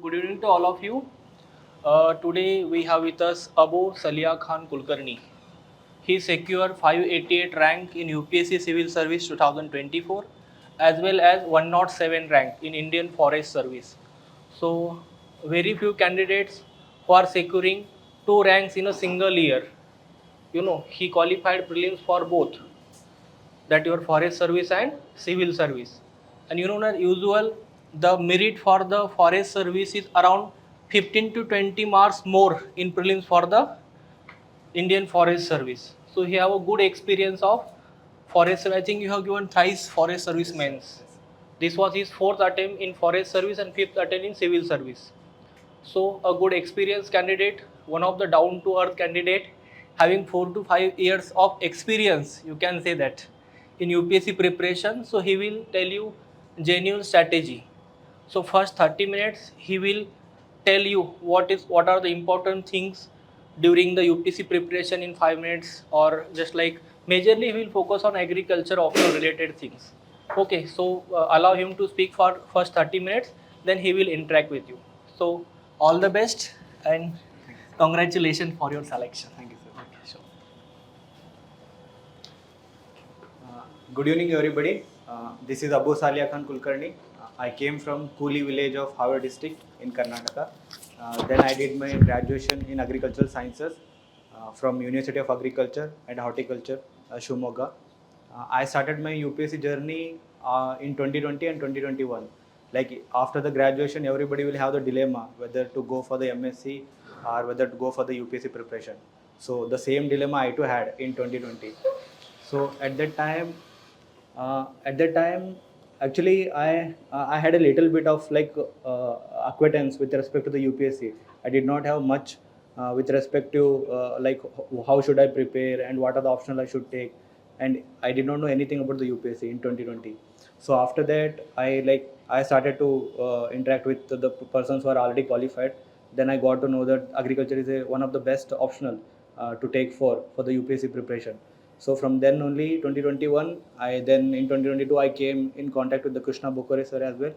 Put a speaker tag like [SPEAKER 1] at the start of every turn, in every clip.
[SPEAKER 1] good evening to all of you. Today we have with us Abusaliyakhan Kulkarni. He secured 588 rank in UPSC Civil Service 2024 as well as 107 rank in Indian Forest Service. So very few candidates who are securing two ranks in a single year. He qualified prelims for both, that your forest service and civil service. And the usual, the merit for the forest service is around 15 to 20 marks more in prelims for the Indian forest service. So he have a good experience of forest service. I think you have given thrice forest service mains. This was his fourth attempt in forest service and fifth attempt in civil service. So a good experienced candidate, one of the down to earth candidate, having 4 to 5 years of experience, you can say that, in UPSC preparation. So he will tell you genuine strategy. So first 30 minutes he will tell you what are the important things during the UPSC preparation in 5 minutes, or just like majorly he will focus on agriculture optional related things. Okay, so allow him to speak for first 30 minutes, then he will interact with you. So all the best and congratulations for your selection.
[SPEAKER 2] Thank you, sir.
[SPEAKER 1] Okay, sure.
[SPEAKER 2] Good evening, everybody. This is Abusaliyakhan Kulkarni. I came from Kuli village of Havre district in Karnataka. Then I did my graduation in agricultural sciences from University of Agriculture and Horticulture, Shumoga. I started my UPSC journey in 2020 and 2021. Like after the graduation, everybody will have the dilemma whether to go for the MSc or whether to go for the UPSC preparation. So the same dilemma I too had in 2020. So at that time, actually, I had a little bit of like acquaintance with respect to the UPSC. I did not have much with respect to how should I prepare and what are the options I should take, and I did not know anything about the UPSC in 2020. So after that, I started to interact with the persons who are already qualified. Then I got to know that agriculture is one of the best optional to take for the UPSC preparation. So from then only 2021, I then in 2022 I came in contact with the Krishna Bokore sir as well,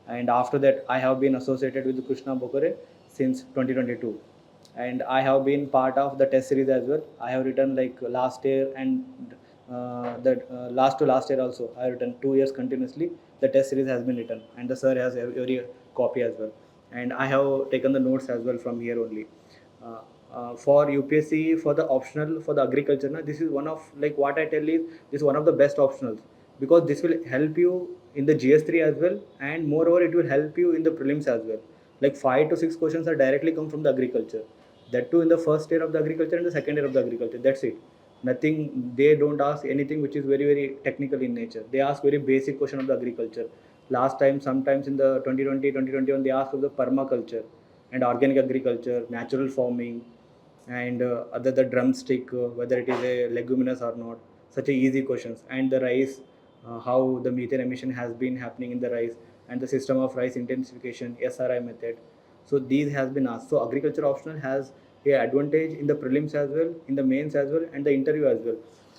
[SPEAKER 2] and after that I have been associated with the Krishna Bokore since 2022, and I have been part of the test series as well. I have written like last year and the last to last year also. I have written 2 years continuously. The test series has been written, and the sir has every copy as well, and I have taken the notes as well from here only. For UPSC for the optional for the agriculture, this is one of like what I tell is this is one of the best optionals, because this will help you in the GS3 as well, and moreover it will help you in the prelims as well. Like 5 to 6 questions are directly come from the agriculture. That too in the first year of the agriculture and the second year of the agriculture. That's it. Nothing. They don't ask anything which is very technical in nature. They ask very basic question of the agriculture. Last time, sometimes in the 2020, 2021, they asked of the permaculture and organic agriculture, natural farming, and other the drumstick, whether it is a leguminous or not. Such a easy questions. And the rice, how the methane emission has been happening in the rice, and the system of rice intensification, SRI method. So these has been asked. So agriculture optional has a advantage in the prelims as well, in the mains as well, and the interview as well.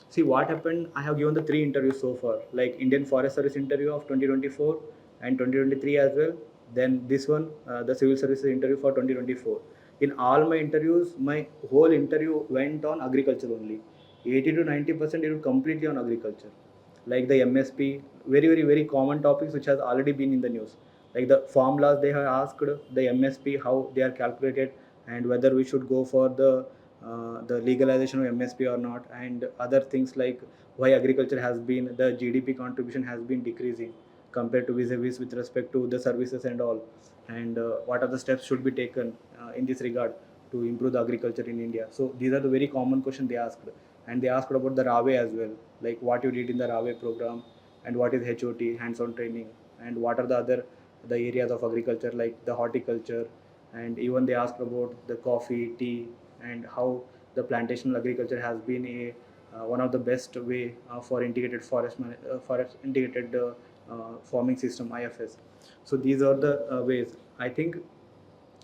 [SPEAKER 2] See what happened. I have given the 3 interviews so far, like Indian Forest Service interview of 2024 and 2023 as well. Then this one, the Civil Services interview for 2024. In all my interviews, my whole interview went on agriculture only. 80 to 90% it was completely on agriculture, like the MSP, very common topics which has already been in the news, like the formulas they have asked, the MSP how they are calculated, and whether we should go for the legalization of MSP or not, and other things like why agriculture has been the GDP contribution has been decreasing compared to vis-a-vis with respect to the services and all, and what are the steps should be taken in this regard to improve the agriculture in India. So these are the very common questions they asked, and they asked about the RAWE as well, like what you did in the RAWE program, and what is HOT, hands-on training, and what are the areas of agriculture like the horticulture, and even they asked about the coffee, tea, and how the plantational agriculture has been a one of the best way for integrated forest integrated farming system IFS. So these are the ways I think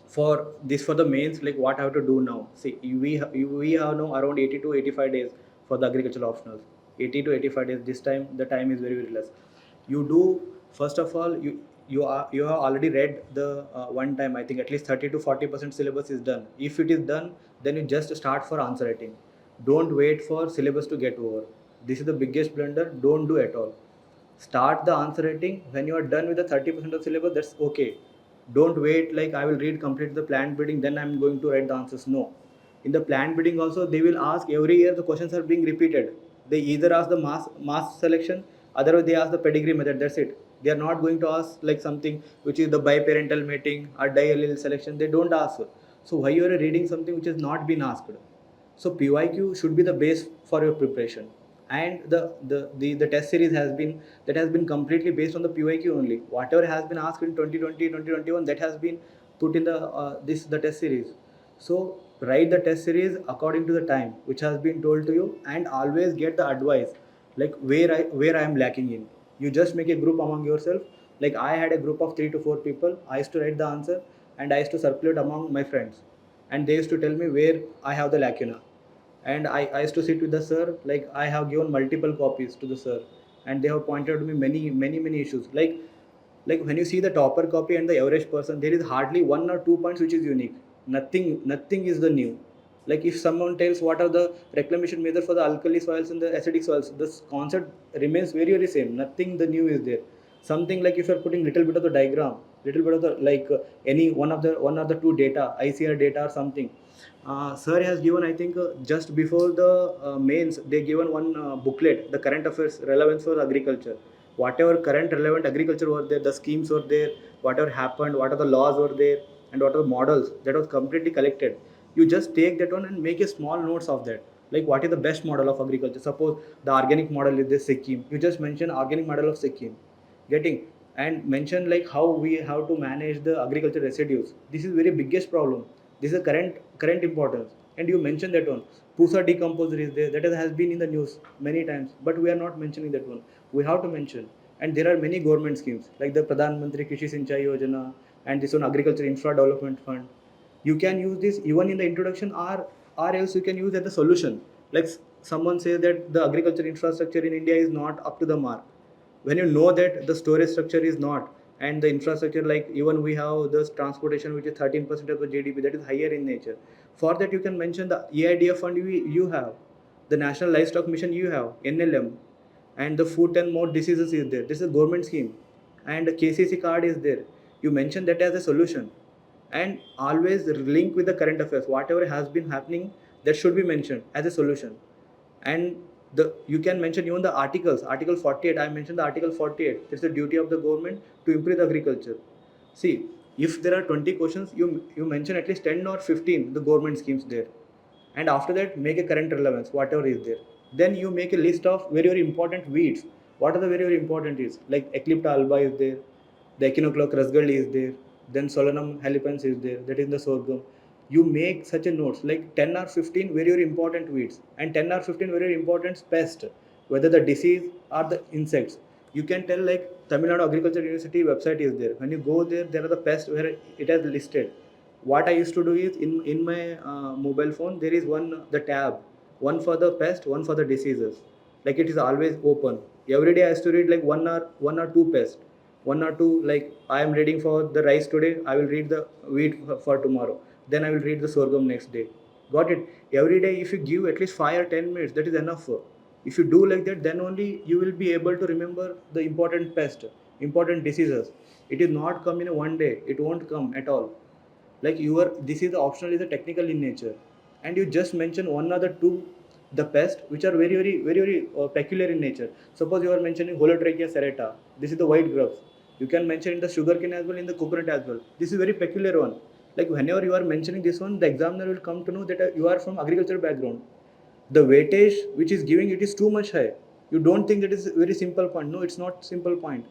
[SPEAKER 2] for the mains. Like what I have to do now, see we have now around 80 to 85 days for the agricultural optionals. 80 to 85 days, this time the time is very less. You do, first of all, you have already read the one time. I think at least 30 to 40% syllabus is done. If it is done, then you just start for answer writing. Don't wait for syllabus to get over. This is the biggest blunder. Don't do at all. Start the answer writing when you are done with the 30% of syllabus. That's okay. Don't wait like I will read complete the planned bidding, then I'm going to write the answers. No. In the planned bidding also, they will ask every year, the questions are being repeated. They either ask the mass selection, otherwise they ask the pedigree method. That's it. They are not going to ask like something which is the biparental mating or di-allele selection. They don't ask. So why you are reading something which has not been asked? So PYQ should be the base for your preparation. And the test series has been completely based on the PYQ only. Whatever has been asked in 2020, 2021, that has been put in the test series. So write the test series according to the time which has been told to you, and always get the advice like where I am lacking in. You just make a group among yourself. Like I had a group of 3 to 4 people. I used to write the answer and I used to circulate among my friends, and they used to tell me where I have the lacuna. And I used to sit with the sir. Like I have given multiple copies to the sir, and they have pointed out to me many issues. Like when you see the topper copy and the average person, there is hardly 1 or 2 points which is unique. Nothing is the new. Like if someone tells what are the reclamation measure for the alkali soils and the acidic soils, this concept remains very same. Nothing the new is there. Something like if you are putting little bit of the diagram, little bit of the any one of the two data, ICR data or something. Sir has given, I think, just before the mains, they given one booklet, the current affairs relevance for agriculture. Whatever current relevant agriculture were there, the schemes were there, whatever happened, what are the laws were there, and what are the models, that was completely collected. You just take that one and make a small notes of that. Like what is the best model of agriculture? Suppose the organic model is the Sikkim. You just mention organic model of Sikkim. Getting, and mention like how we have to manage the agriculture residues. This is very biggest problem. This is a current importance. And you mentioned that one. Pusa decomposer is there. That has been in the news many times, but we are not mentioning that one. We have to mention. And there are many government schemes like the Pradhan Mantri Krishi Sinchai Yojana and this one Agriculture Infra Development Fund. You can use this even in the introduction, or else you can use as a solution. Like someone says that the agriculture infrastructure in India is not up to the mark. When you know that the storage structure is not, and the infrastructure, like even we have the transportation which is 13% of the GDP, that is higher in nature. For that you can mention the EIDF fund you have, the National Livestock Mission you have, NLM, and the food and more diseases is there. This is a government scheme, and the KCC card is there. You mention that as a solution, and always link with the current affairs. Whatever has been happening, that should be mentioned as a solution. And you can mention even the articles. Article 48, I mentioned the article 48. It's the duty of the government to improve the agriculture. See, if there are 20 questions, you mention at least 10 or 15 the government schemes there, and after that make a current relevance whatever is there. Then you make a list of very important weeds. What are the very important is, like Eclipta alba is there, the Echinoclea rasgaldi is there, then Solanum halipens is there, that is the sorghum. You make such a notes like 10 or 15 very important weeds and 10 or 15 very important pests, whether the disease or the insects. You can tell like Tamil Nadu Agriculture University website is there. When you go there, there are the pests where it has listed. What I used to do is in my mobile phone there is the tab, one for the pest, one for the diseases. Like it is always open. Every day I used to read like one or two pests, one or two. Like I am reading for the rice today, I will read the wheat for tomorrow, then I will read the sorghum next day. Got it? Every day if you give at least 5 or 10 minutes, that is enough. If you do like that, then only you will be able to remember the important pest, important diseases. It is not come in a one day, it won't come at all. Like you are, this is the optional, is the technical in nature, and you just mention one other two the pest which are very peculiar in nature. Suppose you are mentioning Holotrachea serrata, this is the white grubs. You can mention in the sugarcane as well, in the coconut as well. This is very peculiar one. Like whenever you are mentioning this one, the examiner will come to know that you are from agriculture background. The weightage which is giving it is too much high. You don't think that is a very simple point. No, it's not simple point.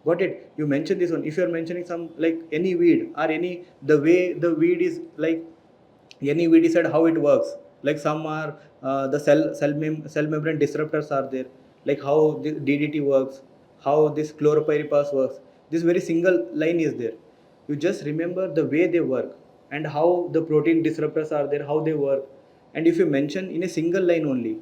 [SPEAKER 2] Got it? You mentioned this one. If you are mentioning some like any weed or any, the way the weed is like, any weed is said how it works. Like some are the cell membrane disruptors are there. Like how the DDT works, how this chlorpyrifos works. This very single line is there. You just remember the way they work and how the protein disruptors are there, how they work. And if you mention in a single line only,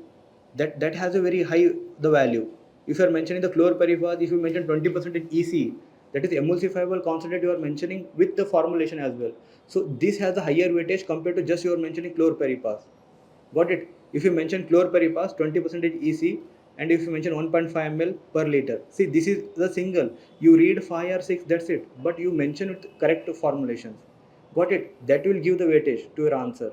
[SPEAKER 2] that has a very high the value. If you are mentioning the chlorpyrifos, if you mention 20% in EC, That is emulsifiable concentrate you are mentioning with the formulation as well. So this has a higher weightage compared to just you are mentioning chlorperipass. Got it? If you mention chlorperipass 20% EC, and if you mention 1.5 ml per liter, see this is the single. You read 5 or 6, that's it. But you mention with correct formulations. Got it? That will give the weightage to your answer.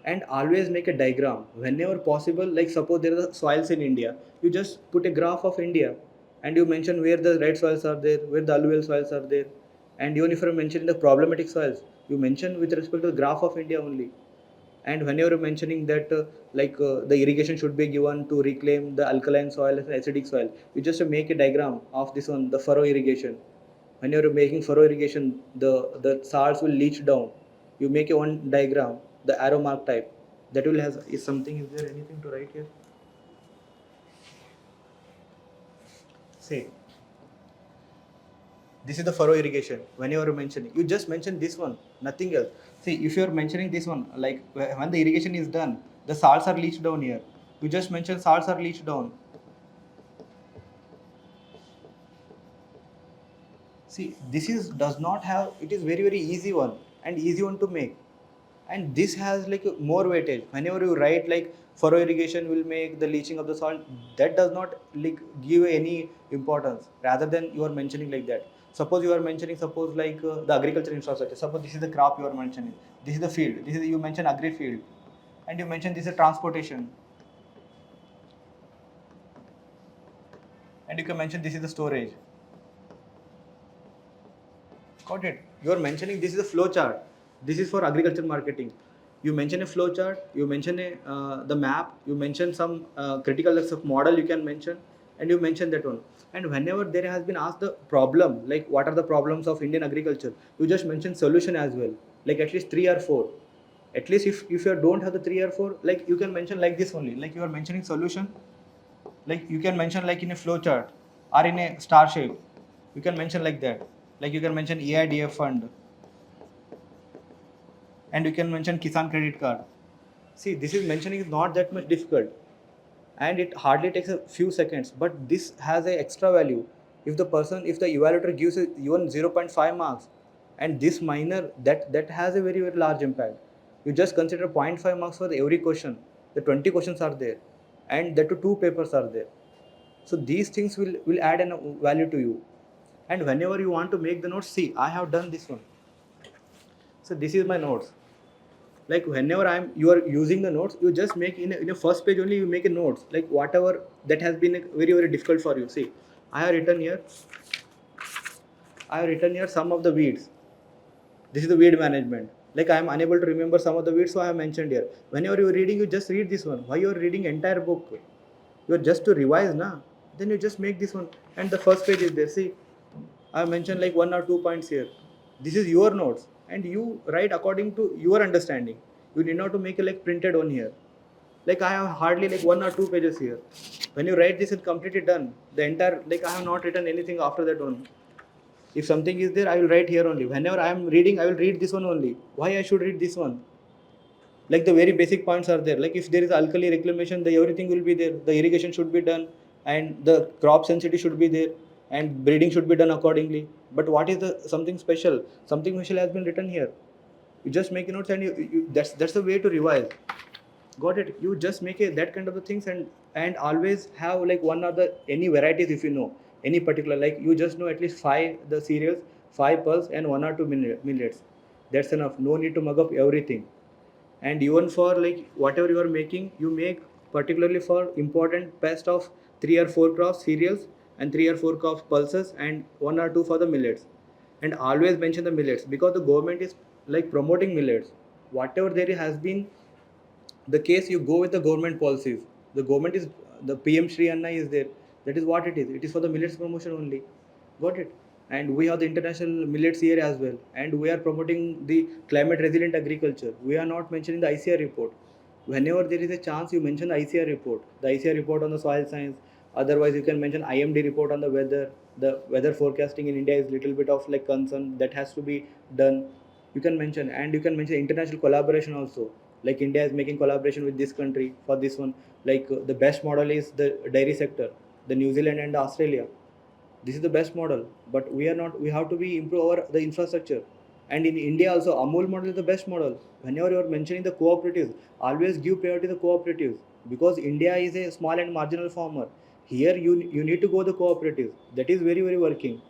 [SPEAKER 2] And always make a diagram whenever possible. Like suppose there are soils in India, you just put a graph of India, and you mention where the red soils are there, where the alluvial soils are there. And even if you're mentioning the problematic soils, you mention with respect to the graph of India only. And whenever you're mentioning that the irrigation should be given to reclaim the alkaline soil and acidic soil, you just make a diagram of this one, the furrow irrigation. When you're making furrow irrigation, the salts will leach down. You make a one diagram, the arrow mark type, that will has is something. Is there anything to write here? See, this is the furrow irrigation. Whenever you're mentioning, you just mention this one, nothing else. See, if you're mentioning this one, like when the irrigation is done, the salts are leached down here. You just mention salts are leached down. See, this is does not have, it is very easy one and easy one to make. And this has like more weightage. Whenever you write like furrow irrigation will make the leaching of the salt, that does not like give any importance, rather than you are mentioning like that. Suppose you are mentioning, suppose like the agriculture infrastructure. Suppose this is the crop you are mentioning, this is the field, this is you mention agri field, and you mention this is transportation, and you can mention this is the storage. Got it? You are mentioning this is a flow chart. This is for agriculture marketing. You mention a flow chart. You mention the map. You mention some critical list of model you can mention, and you mention that one. And whenever there has been asked the problem, like what are the problems of Indian agriculture, you just mention solution as well, like at least 3 or 4. At least if you don't have the 3 or 4, like you can mention like this only. Like you are mentioning solution, like you can mention like in a flow chart or in a star shape. You can mention like that. Like you can mention EIDF fund, and you can mention Kisan credit card. See, this is mentioning is not that much difficult, and it hardly takes a few seconds, but this has a extra value. If the evaluator gives it even 0.5 marks, and this minor, that has a very large impact. You just consider zero point 0.5 marks for every question. The 20 questions are there, and the two papers are there. So these things will add a value to you. And whenever you want to make the notes, see, I have done this one. So this is my notes. Like whenever you are using the notes, you just make in a first page only, you make a notes like whatever that has been very difficult for you. See, I have written here, some of the weeds. This is the weed management. Like I am unable to remember some of the weeds, so I have mentioned here. Whenever you are reading, you just read this one. Why you are reading entire book? You are just to revise, na? Then you just make this one, and the first page is there. See, I have mentioned like 1 or 2 points here. This is your notes, and you write according to your understanding. You need not to make it like printed on here. Like I have hardly like 1 or 2 pages here. When you write this, it's completely done. The entire, like I have not written anything after that one. If something is there, I will write here only. Whenever I am reading, I will read this one only. Why I should read this one? Like the very basic points are there. Like if there is alkali reclamation, the everything will be there. The irrigation should be done, and the crop sensitivity should be there, and breeding should be done accordingly. But what is the something special? Something special has been written here. You just make notes, and that's the way to revise. Got it? You just make that kind of the things, and always have like one or the any varieties. If you know any particular, like you just know at least 5 the cereals, 5 pulse, and 1 or 2 millets. That's enough. No need to mug up everything. And even for like whatever you are making, you make particularly for important pest of 3 or 4 crops cereals, and 3 or 4 crops pulses, and 1 or 2 for the millets. And always mention the millets, because the government is like promoting millets. Whatever there has been the case, you go with the government policies. The government is, the PM Shri Anna is there. That is what it is. It is for the millets promotion only. Got it? And we have the international millets year as well. And we are promoting the climate resilient agriculture. We are not mentioning the ICR report. Whenever there is a chance, you mention the ICR report. The ICR report on the soil science. Otherwise, you can mention IMD report on the weather. The weather forecasting in India is little bit of like concern that has to be done. You can mention, and you can mention international collaboration also. Like India is making collaboration with this country for this one. Like the best model is the dairy sector, the New Zealand and Australia. this is the best model, but we are not, we have to be improve our the infrastructure. And in India also, Amul model is the best model. Whenever you are mentioning the cooperatives, always give priority to the cooperatives, because India is a small and marginal farmer. Here you need to go the cooperatives, that is very very working.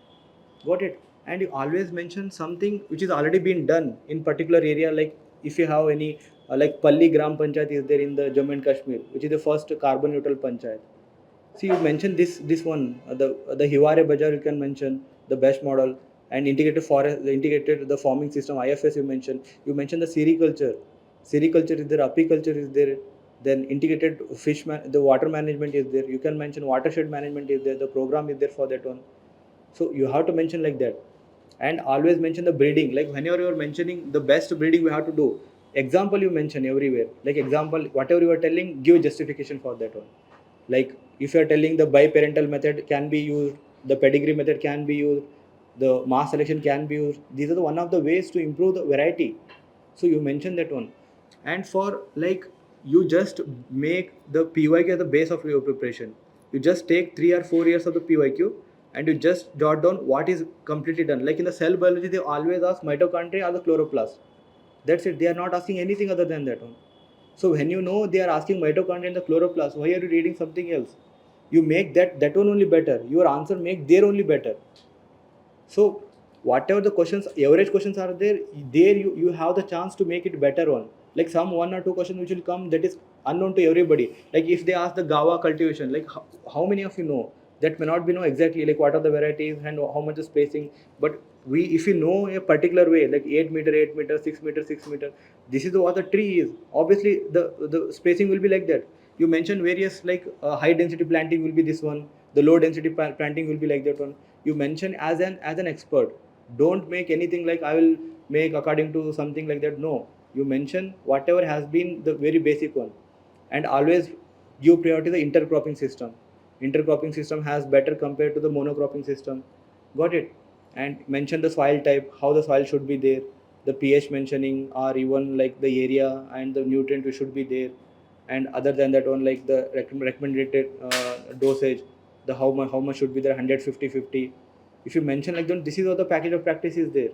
[SPEAKER 2] Got it? And you always mention something which is already been done in particular area, like if you have any like Palli Gram Panchayat is there in the Jammu and Kashmir, which is the first carbon neutral panchayat. See, you mentioned this one, the Hiware Bazaar you can mention the best model, and integrated forest, the integrated the farming system IFS you mentioned. You mentioned the sericulture. Sericulture is there, apiculture is there, then integrated the water management is there. You can mention watershed management is there. The program is there for that one. So you have to mention like that, and always mention the breeding. Like whenever you are mentioning the best breeding, we have to do example. You mention everywhere, like example, whatever you are telling, give justification for that one. Like if you are telling the biparental method can be used, the pedigree method can be used, the mass selection can be used, these are the one of the ways to improve the variety. So you mention that one. And for like, you just make the pyq as the base of your preparation. You just take 3 or 4 years of the pyq, and you just jot down what is completely done. Like in the cell biology, they always ask mitochondria or the chloroplast. That's it, they are not asking anything other than that one. So when you know they are asking mitochondria and the chloroplast, why are you reading something else? You make that one only better. Your answer make their only better. So whatever the questions, average questions are there, you have the chance to make it better one. Like some one or two questions which will come that is unknown to everybody. Like if they ask the Gawa cultivation, like how many of you know? That may not be know exactly like what are the varieties and how much is spacing. But we, if you know a particular way, like 8 meter, 8 meter, 6 meter, 6 meter, this is what the tree is. Obviously, the spacing will be like that. You mentioned various like high density planting will be this one, the low density planting will be like that one. You mention as an expert. Don't make anything like I will make according to something like that. No, you mention whatever has been the very basic one. And always give priority to the intercropping system. Intercropping system has better compared to the monocropping system. Got it? And mention the soil type, how the soil should be there, the pH mentioning, or even like the area and the nutrient which should be there. And other than that one, like the recommended dosage, the how much should be there, 150/50. If you mention like that, this is how the package of practice is there.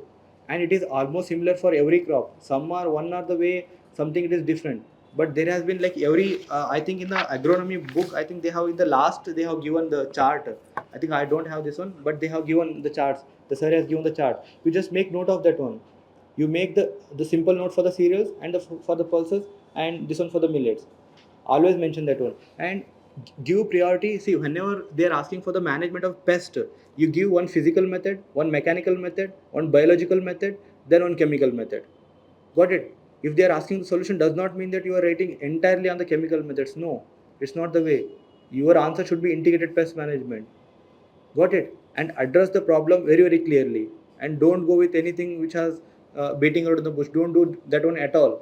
[SPEAKER 2] And it is almost similar for every crop. Some are one are the way, something it is different. But there has been like every I think in the agronomy book, I think they have in the last they have given the chart. I think I don't have this one, but they have given the charts. The sir has given the chart. You just make note of that one. You make the simple note for the cereals and for the pulses, and this one for the millets. Always mention that one. And give priority. See, whenever they are asking for the management of pest, you give one physical method, one mechanical method, one biological method, then one chemical method. Got it? If they are asking the solution, does not mean that you are writing entirely on the chemical methods. No, it's not the way. Your answer should be integrated pest management. Got it? And address the problem very very clearly. And don't go with anything which has beating out of the bush. Don't do that one at all.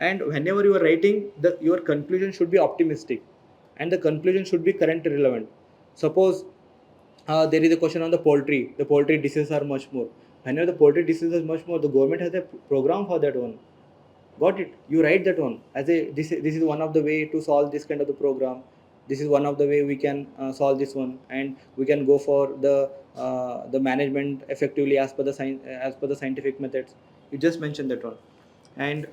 [SPEAKER 2] And whenever you are writing, your conclusion should be optimistic, and the conclusion should be current relevant. Suppose there is a question on the poultry diseases are much more. Whenever the poultry diseases is much more, the government has a program for that one. Got it? You write that one as a this is one of the way to solve this kind of the program. This is one of the way we can solve this one, and we can go for the management effectively as per the as per the scientific methods. You just mentioned that one. And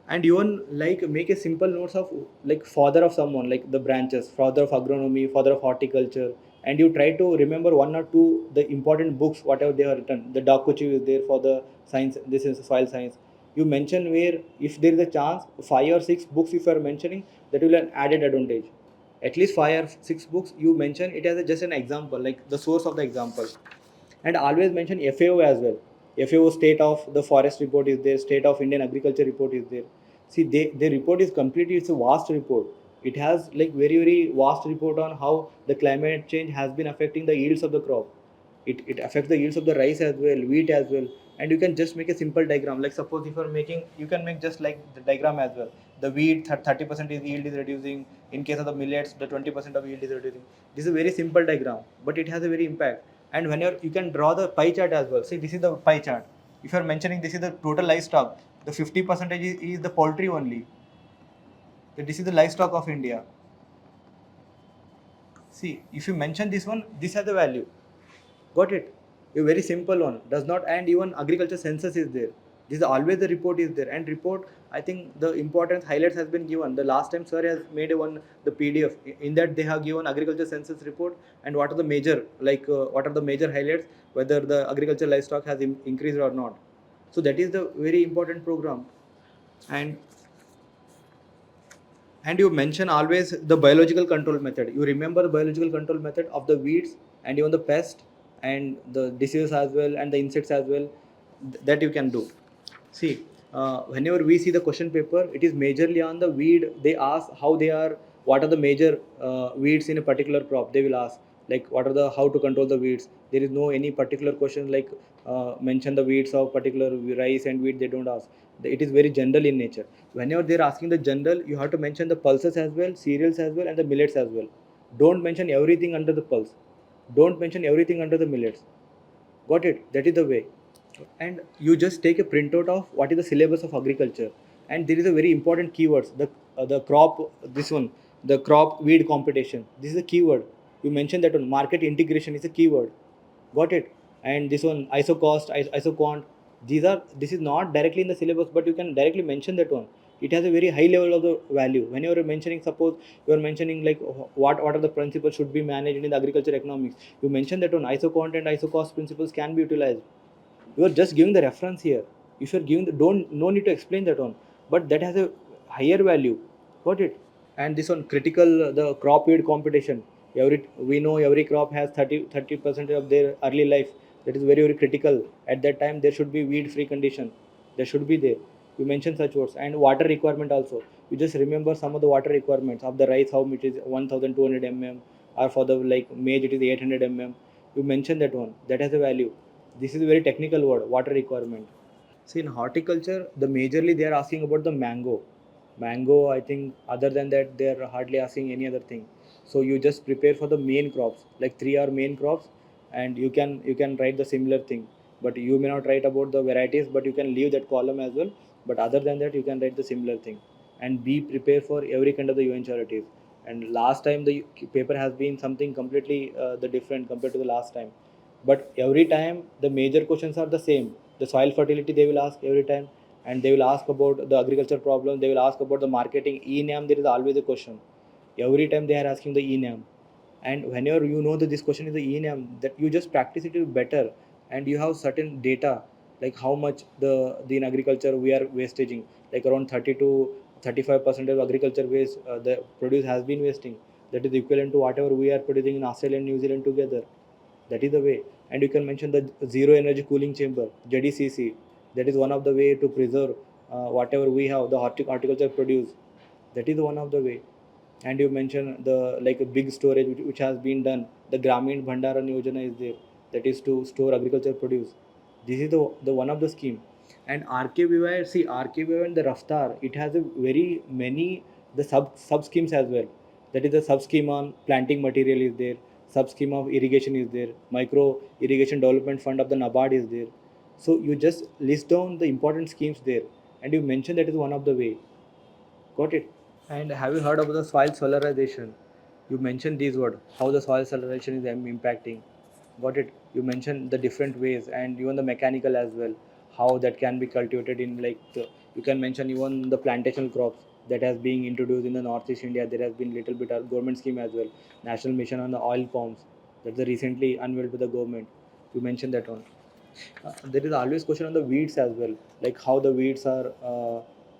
[SPEAKER 2] and even like make a simple notes of like father of someone, like the branches, father of agronomy, father of horticulture. And you try to remember one or two the important books whatever they are written. The Dakuchi is there for the science, this is soil science. You mention where, if there is a chance, 5 or 6 books if you are mentioning, that will an added advantage. At least 5 or 6 books you mention it as just an example, like the source of the example. And always mention FAO as well. FAO state of the forest report is there, state of Indian agriculture report is there. See, the report is completely, it's a vast report. It has like very very vast report on how the climate change has been affecting the yields of the crop. It affects the yields of the rice as well, wheat as well. And you can just make a simple diagram. Like suppose if you're making, you can make just like the diagram as well. The wheat 30% is yield is reducing. In case of the millets, the 20% of yield is reducing. This is a very simple diagram, but it has a very impact. And when you can draw the pie chart as well. See, this is the pie chart. If you're mentioning this is the total livestock, the 50% is the poultry only. So this is the livestock of India. See, if you mention this one, this has a value. Got it? A very simple one. Does not, and even agriculture census is there. This is always the report is there. And report, I think the importance highlights has been given. The last time sir has made a one the PDF. In that they have given agriculture census report and what are the major what are the major highlights, whether the agriculture livestock has increased or not. So that is the very important program. And you mention always the biological control method. You remember the biological control method of the weeds and even the pest and the diseases as well and the insects as well, that you can do. See, whenever we see the question paper, it is majorly on the weed. They ask how they are, what are the major weeds in a particular crop. They will ask like what are the how to control the weeds. There is no any particular question like mention the weeds of particular rice and wheat. They don't ask. It is very general in nature. Whenever they are asking the general, you have to mention the pulses as well, cereals as well, and the millets as well. Don't mention everything under the pulse. Don't mention everything under the millets. Got it? That is the way. And you just take a printout of what is the syllabus of agriculture, and there is a very important keywords. The crop, this one, the crop weed competition. This is a keyword. You mentioned that one. Market integration is a keyword. Got it? And this one, iso cost, iso quant. This is not directly in the syllabus, but you can directly mention that one. It has a very high level of the value. Whenever you're mentioning, suppose you are mentioning like what are the principles should be managed in the agriculture economics. You mention that one. Iso quant and iso cost principles can be utilized. You are just giving the reference here. If you are giving the don't no need to explain that one, but that has a higher value. Got it? And this one critical the crop yield competition. Every we know every crop has 30% of their early life. That is very critical. At that time there should be weed free condition. There should be there. You mentioned such words. And water requirement also. You just remember some of the water requirements of the rice, how much is 1200 mm, or for the like maize it is 800 mm. You mentioned that one. That has a value. This is a very technical word, water requirement. See, in horticulture, the majorly they are asking about the mango. Mango, I think, other than that, they are hardly asking any other thing. So you just prepare for the main crops, like three are main crops, and you can write the similar thing. But you may not write about the varieties, but you can leave that column as well. But other than that, you can write the similar thing, and be prepared for every kind of the eventualities. And last time the paper has been something completely the different compared to the last time, but every time the major questions are the same. The soil fertility they will ask every time, and they will ask about the agriculture problem. They will ask about the marketing enam. There is always a question. Every time they are asking the enam, and whenever you know that this question is the enam, that you just practice it better, and you have certain data like how much the in agriculture we are wastaging, like around 30 to 35% of agriculture waste the produce has been wasting. That is equivalent to whatever we are producing in Australia and New Zealand together. That is the way. And you can mention the zero energy cooling chamber, JDCC. That is one of the way to preserve whatever we have the horticulture produce. That is one of the way. And you mentioned the like a big storage which has been done. The Gramin Bhandaran Yojana is there. That is to store agriculture produce. This is the one of the scheme. And RKVY, see RKVY and the Raftar, it has a very many the sub schemes as well. That is the sub scheme on planting material is there, sub scheme of irrigation is there, micro irrigation development fund of the NABARD is there. So you just list down the important schemes there, and you mention that is one of the way. Got it? And have you heard about the soil solarization? You mentioned these words, how the soil solarization is impacting. Got it? You mentioned the different ways and even the mechanical as well, how that can be cultivated in you can mention even the plantation crops that has been introduced in the Northeast India. There has been little bit of government scheme as well, National Mission on the Oil Palms. That's the recently unveiled by the government. You mentioned that one. There is always question on the weeds as well, like how the weeds are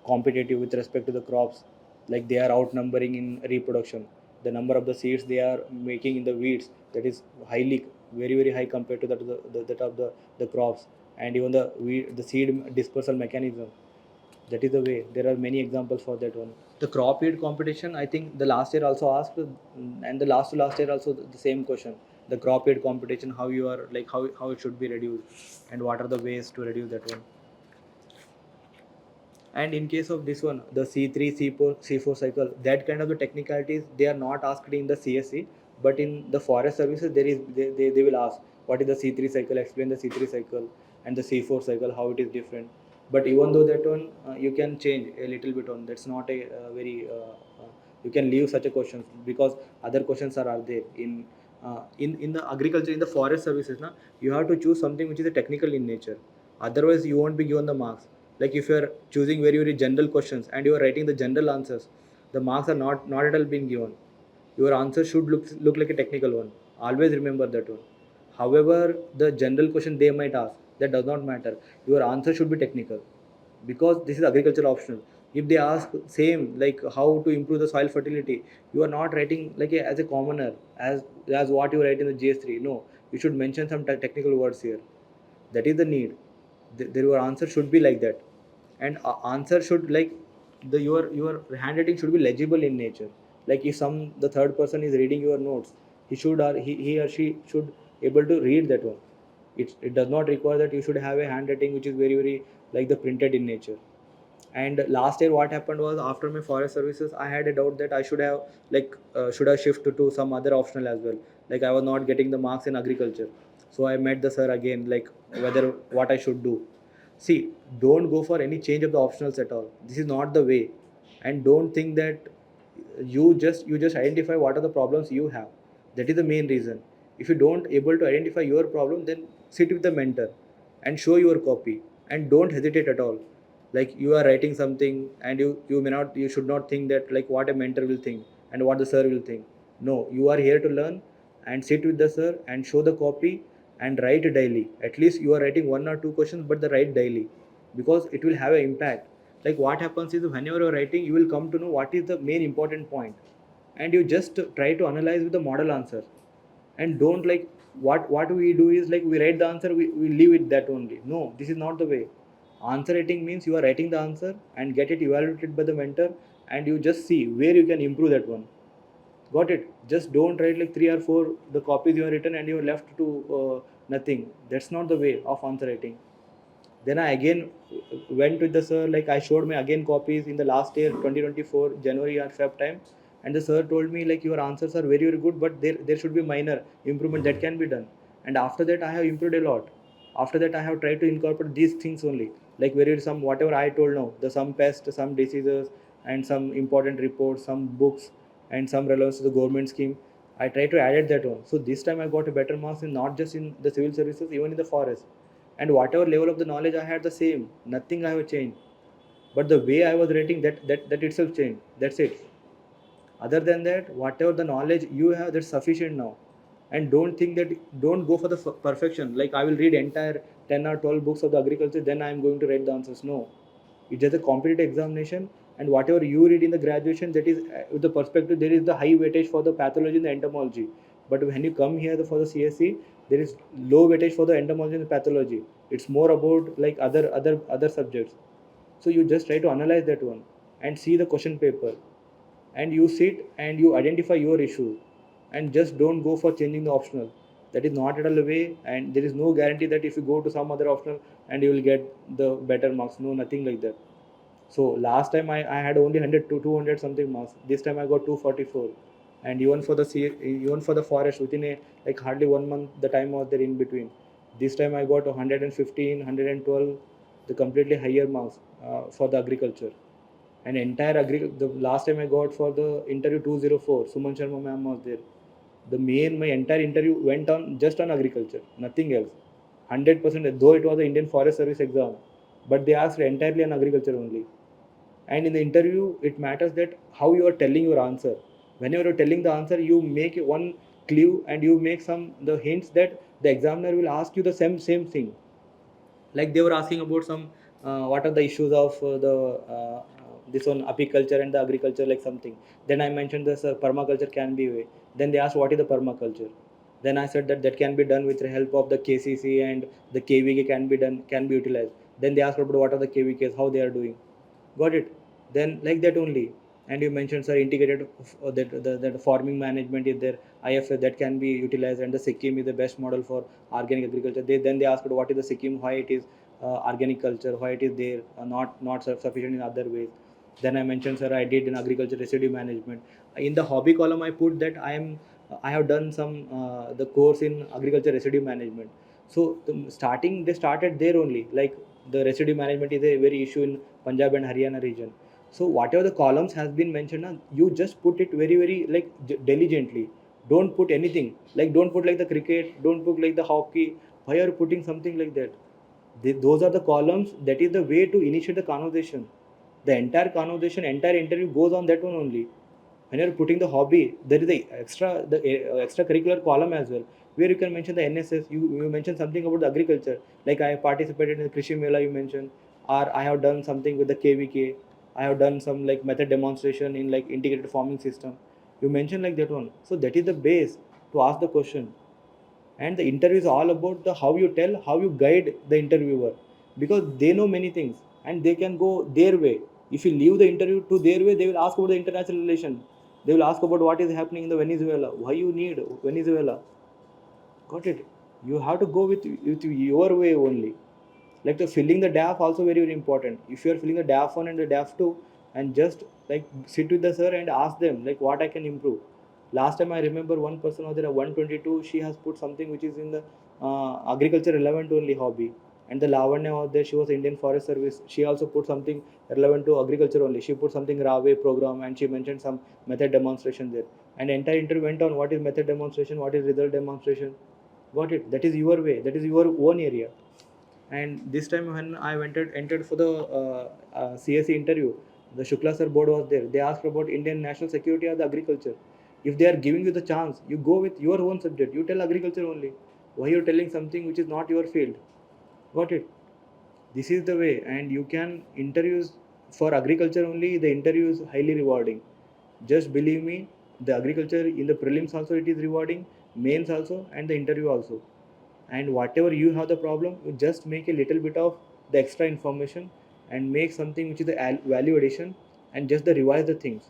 [SPEAKER 2] competitive with respect to the crops, like they are outnumbering in reproduction. The number of the seeds they are making in the weeds, that is highly very high compared to that of the crops. And even the seed dispersal mechanism, that is the way. There are many examples for that one. The crop yield competition, I think the last year also asked, and the last to last year also the same question. The crop yield competition, how you are like how it should be reduced, and what are the ways to reduce that one. And in case of this one, the C3, C4 cycle, that kind of the technicalities they are not asked in the CSC, but in the forest services there is they will ask what is the C3 cycle, explain the C3 cycle, and the C4 cycle how it is different. But even though that one you can change a little bit on. That's not a very You can leave such a question because other questions are there in the agriculture, in the forest services. Now you have to choose something which is a technical in nature. Otherwise, you won't be given the marks. Like if you are choosing very very general questions and you are writing the general answers, the marks are not at all being given. Your answer should look like a technical one. Always remember that one. However, the general question they might ask, that does not matter. Your answer should be technical because this is agriculture optional. If they ask same like how to improve the soil fertility, you are not writing like as a commoner as what you write in the GS3. No, you should mention some technical words here. That is the need. Your answer should be like that, and answer should like your handwriting should be legible in nature. Like if the third person is reading your notes, he or she should able to read that one. It does not require that you should have a handwriting which is very very like the printed in nature. And last year what happened was, after my forest services, I had a doubt that I should have like should I shift to some other optional as well. Like I was not getting the marks in agriculture, so I met the sir again, like whether what I should do. See, don't go for any change of the optionals at all. This is not the way. And don't think that you just identify what are the problems you have. That is the main reason. If you don't able to identify your problem, then sit with the mentor and show your copy, and don't hesitate at all. Like you are writing something and you should not think that like what a mentor will think and what the sir will think. No, you are here to learn, and sit with the sir and show the copy and write daily. At least you are writing one or two questions, but the write daily, because it will have an impact. Like what happens is, whenever you're writing, you will come to know what is the main important point, and you just try to analyze with the model answer. And don't like what we do is like we write the answer, we leave it that only. No, this is not the way. Answer writing means you are writing the answer and get it evaluated by the mentor, and you just see where you can improve that one. Got it? Just don't write like three or four the copies you have written and you're left to nothing. That's not the way of answer writing. Then I again went with the sir, like I showed my again copies in the last year 2024 January or Feb time, and the sir told me like your answers are very very good, but there should be minor improvement that can be done. And after that I have improved a lot. After that I have tried to incorporate these things only, like very some whatever I told now, the some pests, some diseases, and some important reports, some books, and some relevance to the government scheme. I try to add that one. So this time I got a better marks in not just in the civil services, even in the forest. And whatever level of the knowledge I had, the same, nothing I have changed. But the way I was writing, that itself changed. That's it. Other than that, whatever the knowledge you have, that's sufficient now. And don't think that, don't go for the perfection, like I will read entire 10 or 12 books of the agriculture, then I am going to write the answers. No, it's just a competitive examination. And whatever you read in the graduation, that is with the perspective, there is the high weightage for the pathology and the entomology. But when you come here for the CSC, there is low weightage for the entomology and the pathology. It's more about like other subjects. So you just try to analyze that one and see the question paper, and you sit and you identify your issue, and just don't go for changing the optional. That is not at all the way, and there is no guarantee that if you go to some other optional and you will get the better marks. No, nothing like that. So last time I had only 100 to 200 something marks. This time I got 244. And even for the even for the forest, within a like hardly 1 month the time was there in between. This time I got 115, 112, the completely higher marks for the agriculture. And entire the last time I got for the interview 204, Suman Sharma ma'am was there. My entire interview went on just on agriculture, nothing else. 100%, though it was the Indian Forest Service exam, but they asked entirely on agriculture only. And in the interview, it matters that how you are telling your answer. Whenever you're telling the answer, you make one clue and you make some the hints that the examiner will ask you the same thing. Like they were asking about some what are the issues of the this one apiculture and the agriculture, like something. Then I mentioned this permaculture can be way. Then they asked what is the permaculture. Then I said that can be done with the help of the KCC, and the KVK can be utilized. Then they asked about what are the KVKs, how they are doing. Got it? Then like that only. And you mentioned sir integrated that farming management is there, IFA, that can be utilized, and the Sikkim is the best model for organic agriculture. Then they asked what is the Sikkim, why it is organic culture, why it is there, not sufficient in other ways. Then I mentioned sir I did in agriculture residue management. In the hobby column I put that I have done some the course in agriculture residue management. So they started there only, like the residue management is a very issue in Punjab and Haryana region. So whatever the columns has been mentioned, you just put it very very like diligently. Don't put anything like, don't put like the cricket, don't put like the hockey. Why are you putting something like that? Those are the columns. That is the way to initiate the conversation. The entire conversation, entire interview goes on that one only. When you're putting the hobby, there is the extracurricular column as well, where you can mention the NSS. You mention something about the agriculture, like I participated in the Krishi Mela, you mentioned, or I have done something with the KVK. I have done some like method demonstration in like integrated farming system. You mentioned like that one. So that is the base to ask the question. And the interview is all about the how you tell, how you guide the interviewer, because they know many things and they can go their way. If you leave the interview to their way, they will ask about the international relation, they will ask about what is happening in the Venezuela, why you need Venezuela. Got it? You have to go with your way only. Like the filling the DAF also very very important. If you are filling the DAF 1 and the DAF 2, and just like sit with the sir and ask them like what I can improve. Last time I remember one person was there at 122, she has put something which is in the agriculture relevant only hobby. And the Lavanya was there, she was Indian Forest Service, she also put something relevant to agriculture only. She put something Rave program and she mentioned some method demonstration there. And entire interview went on what is method demonstration, what is result demonstration. Got it? That is your way, that is your own area. And this time when I entered for the CSE interview, the Shukla sir board was there. They asked about Indian national security or the agriculture. If they are giving you the chance, you go with your own subject. You tell agriculture only. Why you are telling something which is not your field? Got it? This is the way, and you can interviews for agriculture only. The interview is highly rewarding. Just believe me, the agriculture in the prelims also it is rewarding, mains also, and the interview also. And whatever you have the problem, you just make a little bit of the extra information and make something which is the value addition, and just the revise the things.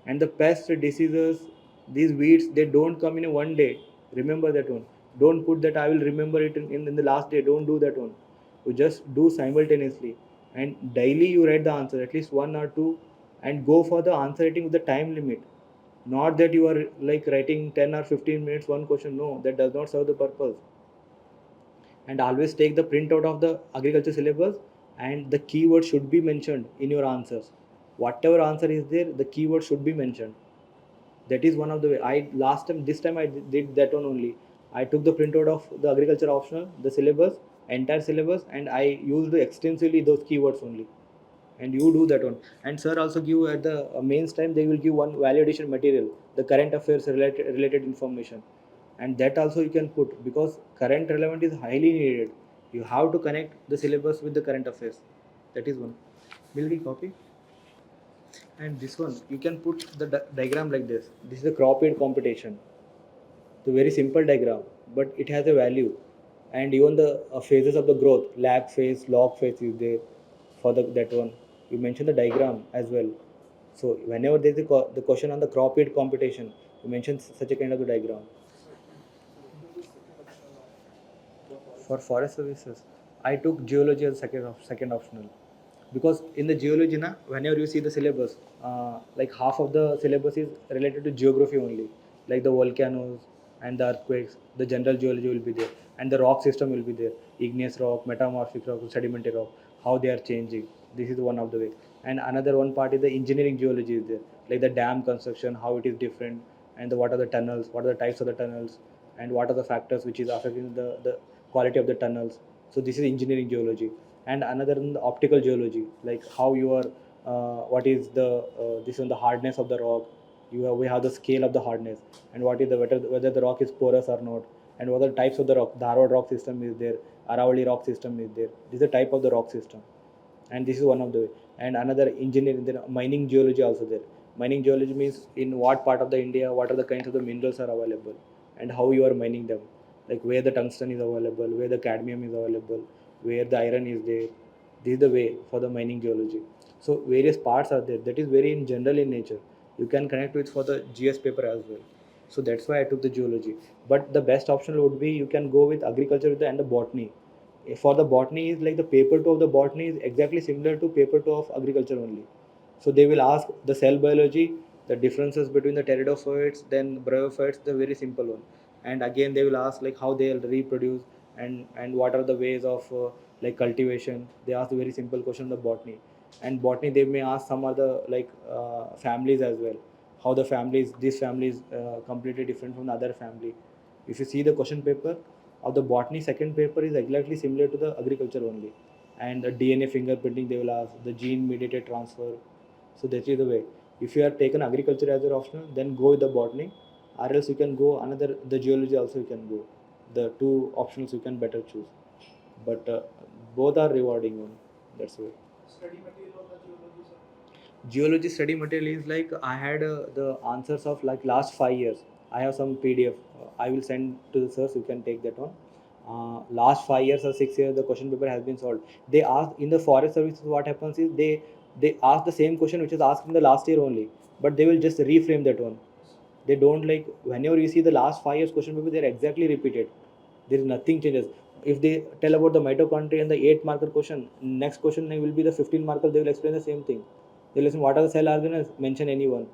[SPEAKER 2] And the pest diseases, these weeds, they don't come in a one day. Remember that one. Don't put that I will remember it in the last day. Don't do that one. You just do simultaneously, and daily you write the answer at least one or two, and go for the answer writing with the time limit. Not that you are like writing 10 or 15 minutes one question. No, that does not serve the purpose. And always take the printout of the agriculture syllabus, and the keyword should be mentioned in your answers. Whatever answer is there, the keyword should be mentioned. That is one of the way. I last time this time I did that one only. I took the printout of the agriculture optional, the syllabus, entire syllabus, and I used extensively those keywords only. And you do that one. And sir also give at the mains time, they will give one value addition material, the current affairs related information. And that also you can put, because current relevant is highly needed. You have to connect the syllabus with the current affairs. That is one. Will we copy? And this one you can put the diagram like this is the crop yield computation. The very simple diagram, but it has a value. And even the phases of the growth, lag phase, log phase is there for that one. You mention the diagram as well. So whenever there is the question on the crop yield computation, you mention such a kind of the diagram. For forest services, I took geology as second optional, because in the geology na, whenever you see the syllabus, like half of the syllabus is related to geography only, like the volcanoes and the earthquakes. The general geology will be there, and the rock system will be there: igneous rock, metamorphic rock, sedimentary rock, how they are changing. This is one of the way. And another one part is the engineering geology is there, like the dam construction, how it is different, and what are the tunnels, what are the types of the tunnels, and what are the factors which is affecting the quality of the tunnels. So this is engineering geology. And another one, the optical geology, like how you are what is the this one, the hardness of the rock. We have the scale of the hardness, and what is the whether the rock is porous or not, and what are the types of the rock. The Harvard rock system is there, Aravali rock system is there. This is the type of the rock system, and this is one of the way. And another engineering, then mining geology also there. Mining geology means in what part of the India, what are the kinds of the minerals are available, and how you are mining them, like where the tungsten is available, where the cadmium is available, where the iron is there. This is the way for the mining geology. So various parts are there, that is very in general in nature. You can connect with for the GS paper as well. So that's why I took the geology. But the best option would be you can go with agriculture and the botany. For the botany is like the paper 2 of the botany is exactly similar to paper 2 of agriculture only. So they will ask the cell biology, the differences between the pteridophytes, then bryophytes, the very simple one. And again they will ask like how they will reproduce, and what are the ways of like cultivation. They ask a very simple question on the botany. And botany they may ask some other like families as well, how the families, this family is completely different from the other family. If you see the question paper of the botany second paper is exactly similar to the agriculture only, and the DNA fingerprinting they will ask, the gene mediated transfer. So that is the way. If you have taken agriculture as your optional, then go with the botany, or else you can go another, the geology also you can go. The two options you can better choose, but both are rewarding one. That's why.
[SPEAKER 3] Study material of the geology, sir.
[SPEAKER 2] Geology study material is like I had the answers of like last 5 years. I have some PDF. I will send to the sirs. You can take that one. Last 5 years or 6 years, the question paper has been solved. They ask in the forest services. What happens is they ask the same question which was asked in the last year only, but they will just reframe that one. They don't like whenever you see the last 5 years question paper, they're exactly repeated. There is nothing changes. If they tell about the mitochondria and the 8 marker question, next question will be the 15 marker. They will explain the same thing. They listen what are the cell organelles, mention any one.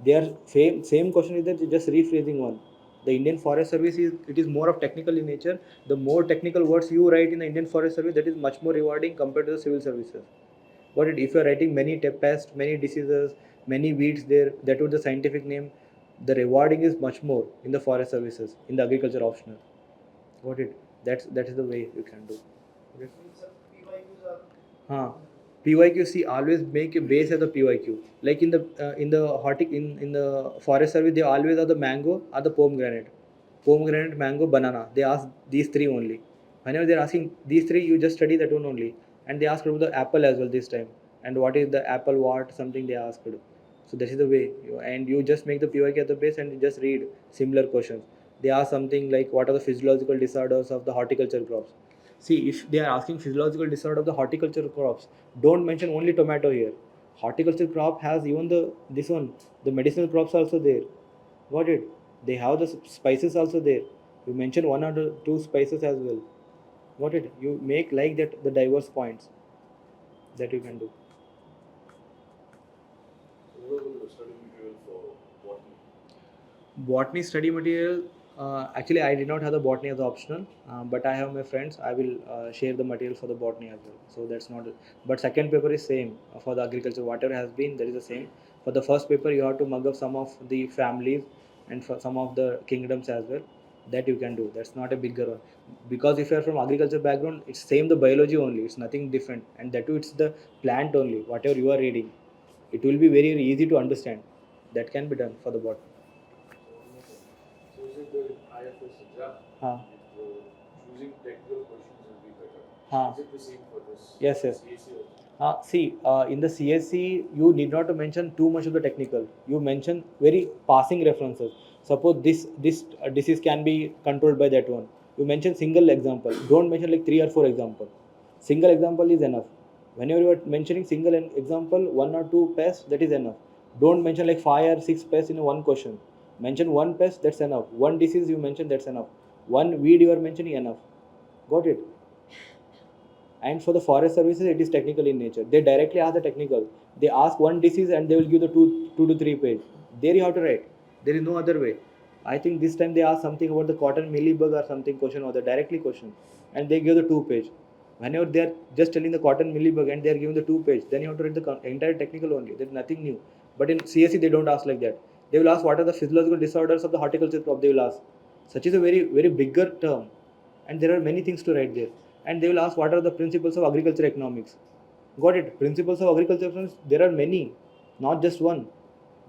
[SPEAKER 2] They are same question is that just rephrasing one. The Indian Forest Service is, it is more of technical in nature. The more technical words you write in the Indian Forest Service, that is much more rewarding compared to the civil services. But if you are writing many pests, many diseases, many weeds there, that would the scientific name, the rewarding is much more in the forest services, in the agriculture optional. Got it? That is the way you can do. Okay.
[SPEAKER 3] Sir, PYQs are.
[SPEAKER 2] Huh. PYQ, see, always make a base as a PYQ. Like in the in the forest service, they always are the mango or the pomegranate, mango, banana. They ask these three only. Whenever they're asking these three, you just study that one only. And they ask about the apple as well this time. And what is the apple? What something they asked. So this is the way. And you just make the PYQ at the base and you just read similar questions. They ask something like what are the physiological disorders of the horticulture crops. See, if they are asking physiological disorder of the horticulture crops, don't mention only tomato here. Horticulture crop has even the this one, the medicinal crops also there. Got it? They have the spices also there. You mention one or two spices as well. Got it? You make like that the diverse points that you can do.
[SPEAKER 4] What will the study material for botany?
[SPEAKER 2] Botany study material. Actually, I did not have the botany as optional, but I have my friends. I will share the material for the botany as well. So that's not. But second paper is same for the agriculture. Whatever has been, that is the same. For the first paper, you have to mug up some of the families and for some of the kingdoms as well. That you can do. That's not a bigger one. Because if you are from agriculture background, it's same the biology only. It's nothing different, and that too it's the plant only. Whatever you are reading, it will be very easy to understand. That can be done for the botany.
[SPEAKER 4] So is it the IFS exam?
[SPEAKER 2] Huh.
[SPEAKER 4] Choosing technical questions will be better.
[SPEAKER 2] Huh.
[SPEAKER 4] Is it the same for this?
[SPEAKER 2] Yes, yes.
[SPEAKER 4] CAC also?
[SPEAKER 2] See, in the CSC, you need not to mention too much of the technical. You mention very passing references. Suppose this disease can be controlled by that one. You mention single example. Don't mention like 3 or 4 example. Single example is enough. Whenever you are mentioning single example, 1 or 2 pests, that is enough. Don't mention like 5 or 6 pests in one question. Mention one pest, that's enough. One disease you mention, that's enough. One weed you are mentioning, enough. Got it? And for the forest services, it is technical in nature. They directly ask the technical. They ask one disease and they will give the two to three page. There you have to write. There is no other way. I think this time they ask something about the cotton millibug or something question or the directly question, and they give the 2 page. Whenever they are just telling the cotton millibug and they are giving the 2 page, then you have to read the entire technical only. There is nothing new. But in CSE they don't ask like that. They will ask what are the physiological disorders of the horticulture crop. They will ask. Such is a very bigger term, and there are many things to write there. And they will ask what are the principles of agriculture economics. Got it? Principles of agriculture economics, there are many, not just one.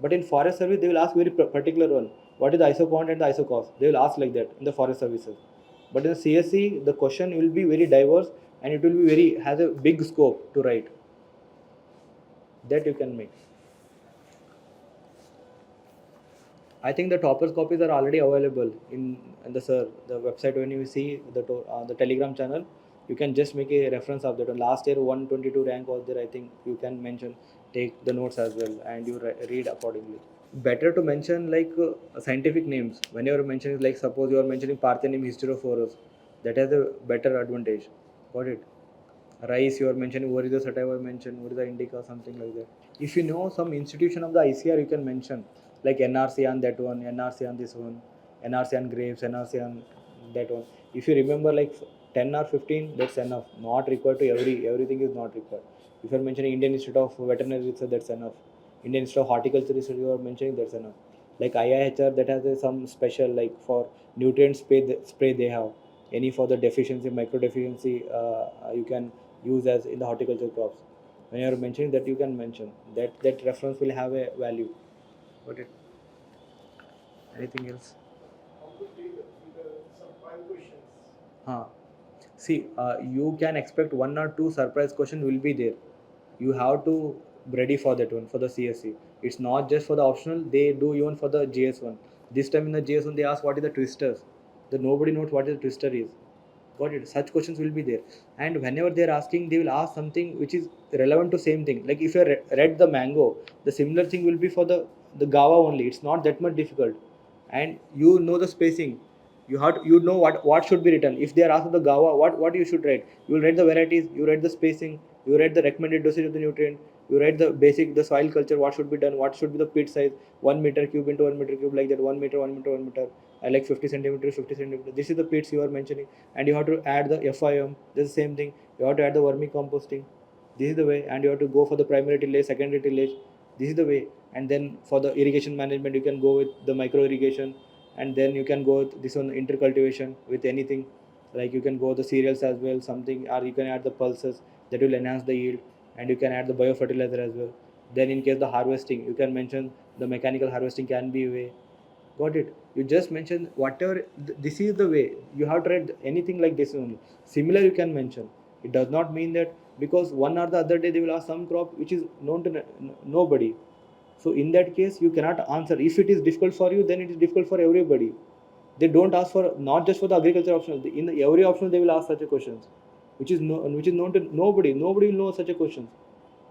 [SPEAKER 2] But in forest service, they will ask very particular one. What is the isocont and the isocos? They will ask like that in the forest services. But in the CSC, the question will be very diverse and it will be very has a big scope to write. That you can make. I think the toppers copies are already available in the website. When you see the Telegram channel, you can just make a reference of that. Last year 122 rank was there. I think you can mention, take the notes as well, and you read accordingly. Better to mention like scientific names whenever you mention, like suppose you are mentioning Parthenim Hysterophorus, that has a better advantage. Got it? Rice you are mentioning, what is the sativa mentioned, what is the indica, something like that. If you know some institution of the ICR, you can mention like NRC on that one, NRC on this one, NRC on grapes, NRC on that one. If you remember like 10 or 15, that's enough. Not required to everything is not required. If you're mentioning Indian Institute of Veterinary Research, that's enough. Indian Institute of Horticulture Research, you are mentioning, that's enough. Like IIHR, that has some special, like for nutrient spray they have. Any for the deficiency, micro deficiency, you can use as in the horticulture crops. When you are mentioning that, you can mention that reference will have a value. Got it? Anything else?
[SPEAKER 3] How to take some 5 questions.
[SPEAKER 2] Huh. See, you can expect one or two surprise question will be there. You have to ready for that one for the CSC. It's not just for the optional. They do even for the GS1. This time in the GS1 they ask what is the twisters. The nobody knows what is the twister is. Got it? Such questions will be there. And whenever they are asking, they will ask something which is relevant to same thing. Like if you read the mango, the similar thing will be for the Gava only. It's not that much difficult. And you know the spacing. You know what should be written. If they are asked the Gava, what you should write. You will write the varieties. You write the spacing. You write the recommended dosage of the nutrient. You write the basic the soil culture. What should be done. What should be the pit size. 1 meter cube into 1 meter cube, like that. 1 meter, 1 meter, 1 meter. I like 50 centimeters, 50 centimeters. This is the pits you are mentioning, and you have to add the FIM. This is the same thing. You have to add the vermicomposting. This is the way, and you have to go for the primary tillage, secondary tillage. This is the way, and then for the irrigation management, you can go with the micro irrigation, and then you can go with this one intercultivation with anything. Like you can go the cereals as well, something, or you can add the pulses that will enhance the yield, and you can add the biofertilizer as well. Then in case the harvesting, you can mention the mechanical harvesting can be a way. Got it? You just mentioned whatever. This is the way you have to write anything like this only. Similar you can mention. It does not mean that because one or the other day they will ask some crop which is known to nobody. So in that case you cannot answer. If it is difficult for you, then it is difficult for everybody. They don't ask for not just for the agriculture optional. In every optional they will ask such a questions, which is known to nobody. Nobody will know such a questions.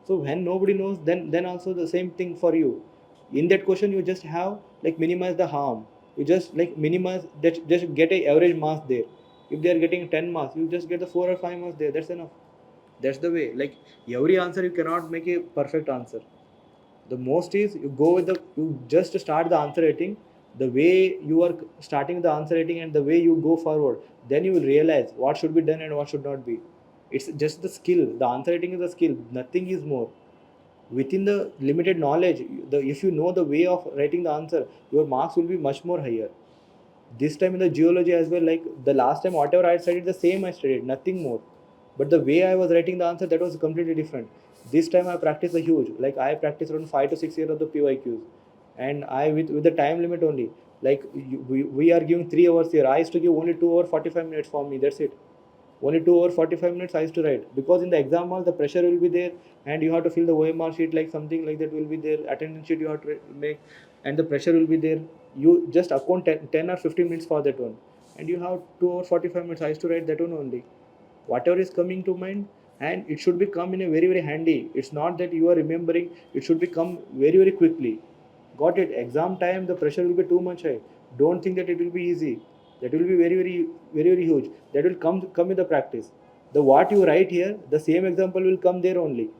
[SPEAKER 2] So when nobody knows, then also the same thing for you. In that question you just have like minimize the harm. You just like minimize that, just get a average marks there. If they are getting 10 marks, you just get the 4 or 5 marks there. That's enough. That's the way. Like every answer you cannot make a perfect answer. The most is you go with the you just start the answer writing. The way you are starting the answer writing and the way you go forward, then you will realize what should be done and what should not be. It's just the skill. The answer writing is a skill, nothing is more. Within the limited knowledge, if you know the way of writing the answer, your marks will be much more higher. This time in the geology as well, like the last time whatever I studied, the same I studied, nothing more. But the way I was writing the answer, that was completely different. This time I practiced a huge, like I practiced around 5 to 6 years of the PYQs, and I with the time limit only. Like we are giving 3 hours here. I used to give only 2 hour 45 minutes for me. That's it. Only 2 hour 45 minutes I used to write, because in the exam hall the pressure will be there, and you have to fill the OMR sheet, like something like that will be there, attendance sheet you have to make, and the pressure will be there. You just account 10 or 15 minutes for that one, and you have 2 or 45 minutes. I used to write that one only, whatever is coming to mind, and it should be come in a very handy. It's not that you are remembering, it should be come very quickly. Got it? Exam time the pressure will be too much high. Don't think that it will be easy. That will be very huge. That will come with the practice. The what you write here, the same example will come there only.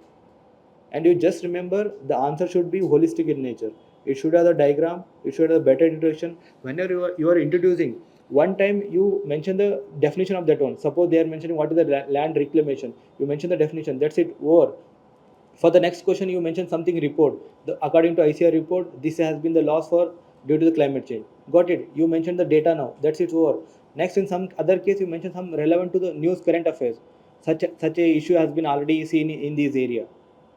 [SPEAKER 2] And you just remember the answer should be holistic in nature. It should have the diagram, it should have a better introduction. Whenever you are introducing, one time you mention the definition of that one. Suppose they are mentioning what is the land reclamation, you mention the definition, that's it, over. For the next question you mention something report, according to ICR report this has been the loss for due to the climate change. Got it? You mention the data now, that's it, over. Next, in some other case you mention some relevant to the news current affairs, such a issue has been already seen in this area.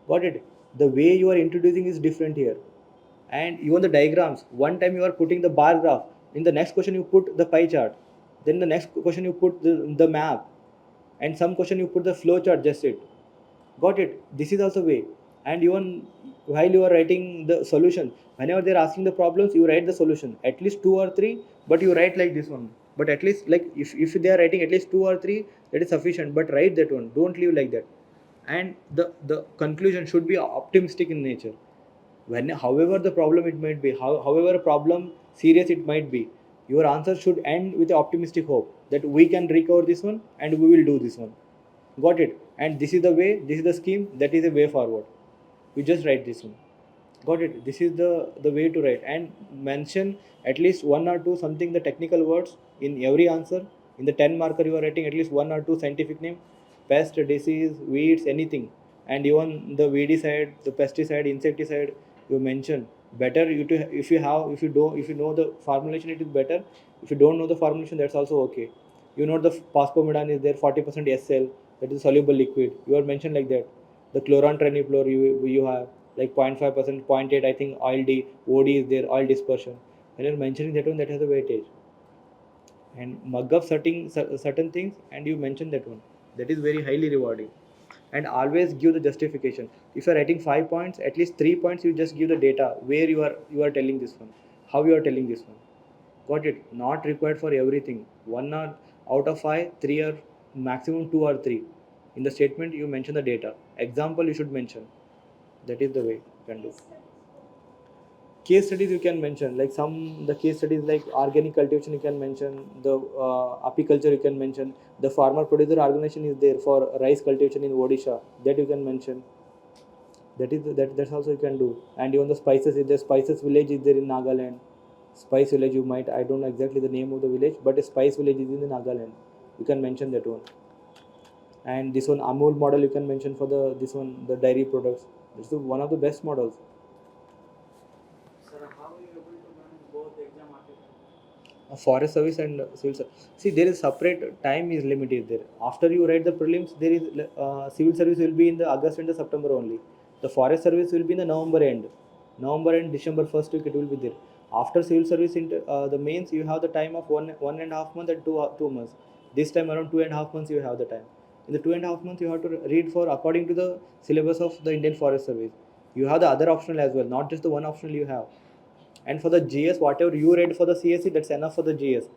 [SPEAKER 2] Got it? The way you are introducing is different here. And even the diagrams, one time you are putting the bar graph, in the next question you put the pie chart, then the next question you put the map, and some question you put the flow chart, just it. Got it? This is also way. And even while you are writing the solution, whenever they are asking the problems, you write the solution at least 2 or 3, but you write like this one. But at least, like if they are writing at least 2 or 3, that is sufficient, but write that one, don't leave like that. And the conclusion should be optimistic in nature. When however the problem it might be, however problem serious it might be, your answer should end with optimistic hope that we can recover this one and we will do this one. Got it? And this is the way, this is the scheme, that is the way forward. You just write this one. Got it? This is the way to write, and mention at least one or two something the technical words in every answer. In the 10 marker, you are writing at least one or two scientific name, pest, disease, weeds, anything. And even the weedicide, the pesticide, insecticide, you mention. Better you to, if you have, if you know the formulation, it is better. If you don't know the formulation, that's also okay. You know the phosphomidine is there, 40% SL, that is soluble liquid. You are mentioned like that. The chlorantraniliprole you have like 0.5%, zero point 0.8, I think oil D, OD is there, oil dispersion. When you're mentioning that one, that has a weightage. And mug up certain things and you mention that one. That is very highly rewarding. And always give the justification. If you are writing 5 points, at least 3 points you just give the data where you are telling this one, how you are telling this one. Got it? Not required for everything. One or out of five, three or maximum two or three. In the statement you mention the data. Example you should mention. That is the way you can do. Case studies you can mention, like some the case studies like organic cultivation you can mention, the apiculture you can mention, the farmer producer organization is there for rice cultivation in Odisha, that you can mention. That's also you can do. And even the spices, is the spices village is there in Nagaland. Spice village, you might, I don't know exactly the name of the village, but a spice village is in the Nagaland. You can mention that one. And this one Amul model you can mention for the this one the dairy products. This is one of the best models.
[SPEAKER 4] Sir, how are you able to manage both exam articles?
[SPEAKER 2] A forest service and civil service. See, there is separate time is limited there. After you write the prelims, there is civil service will be in the August and the September only. The forest service will be in the November end, December first week it will be there. After civil service, the mains you have the time of one and a half month and 2 months. This time around 2.5 months you have the time. In the 2.5 months you have to read for according to the syllabus of the Indian Forest Service. You have the other optional as well, not just the one optional you have. And for the GS, whatever you read for the CSC, that's enough for the GS.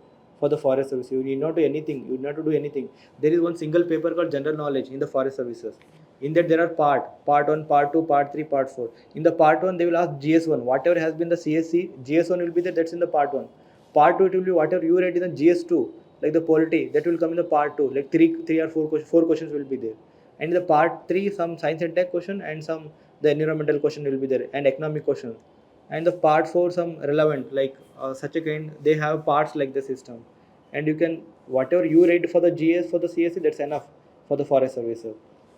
[SPEAKER 2] For the forest service, you need not do anything. You need not to do anything. There is one single paper called general knowledge in the forest services. In that there are part 1, part 2, part 3, part 4. In the part 1 they will ask GS1, whatever has been the CSC, GS1 will be there, that's in the part 1. Part 2 it will be whatever you read in the GS2, like the polity, that will come in the part 2, like three or four questions will be there. And in the part 3 some science and tech question and some the environmental question will be there, and economic question. And the part 4 some relevant, like such a kind, they have parts like the system. And you can, whatever you read for the GS, for the CSC, that's enough for the forest services.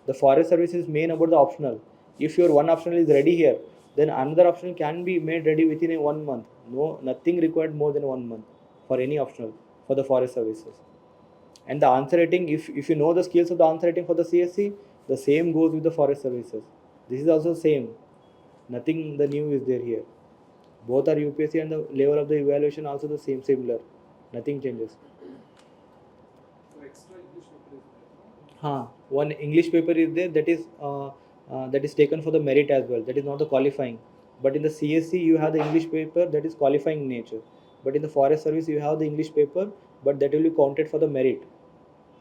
[SPEAKER 2] The forest service is main about the optional. If your one optional is ready here, then another optional can be made ready within a 1 month. No, nothing required more than 1 month for any optional for the forest services. And the answer rating, if you know the skills of the answer rating for the CSC, the same goes with the forest services. This is also same. Nothing the new is there here. Both are UPSC and the level of the evaluation also the same, similar. Nothing changes.
[SPEAKER 4] For extra English paper is there, no?
[SPEAKER 2] One English paper is there, that is taken for the merit as well. That is not the qualifying. But in the CSC you have the English paper that is qualifying in nature. But in the forest service you have the English paper, but that will be counted for the merit.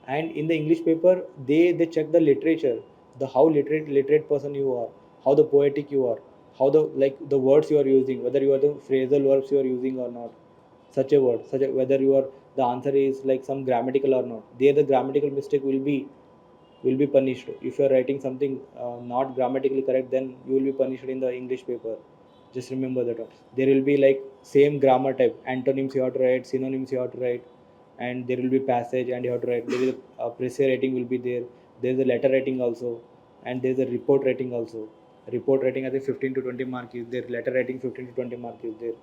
[SPEAKER 2] And in the English paper they check the literature, the how literate person you are, how the poetic you are, how the like the words you are using, whether you are the phrasal verbs you are using or not, such a word, whether you are the answer is like some grammatical or not. There the grammatical mistake will be punished. If you are writing something not grammatically correct, then you will be punished in the English paper. Just remember that one. There will be like same grammar type, antonyms you have to write, synonyms you have to write, and there will be passage and you have to write. There is a precis rating will be there. There is a letter rating also, and there is a report rating also. Report rating I think 15 to 20 mark is there. Letter rating 15 to 20 mark is there,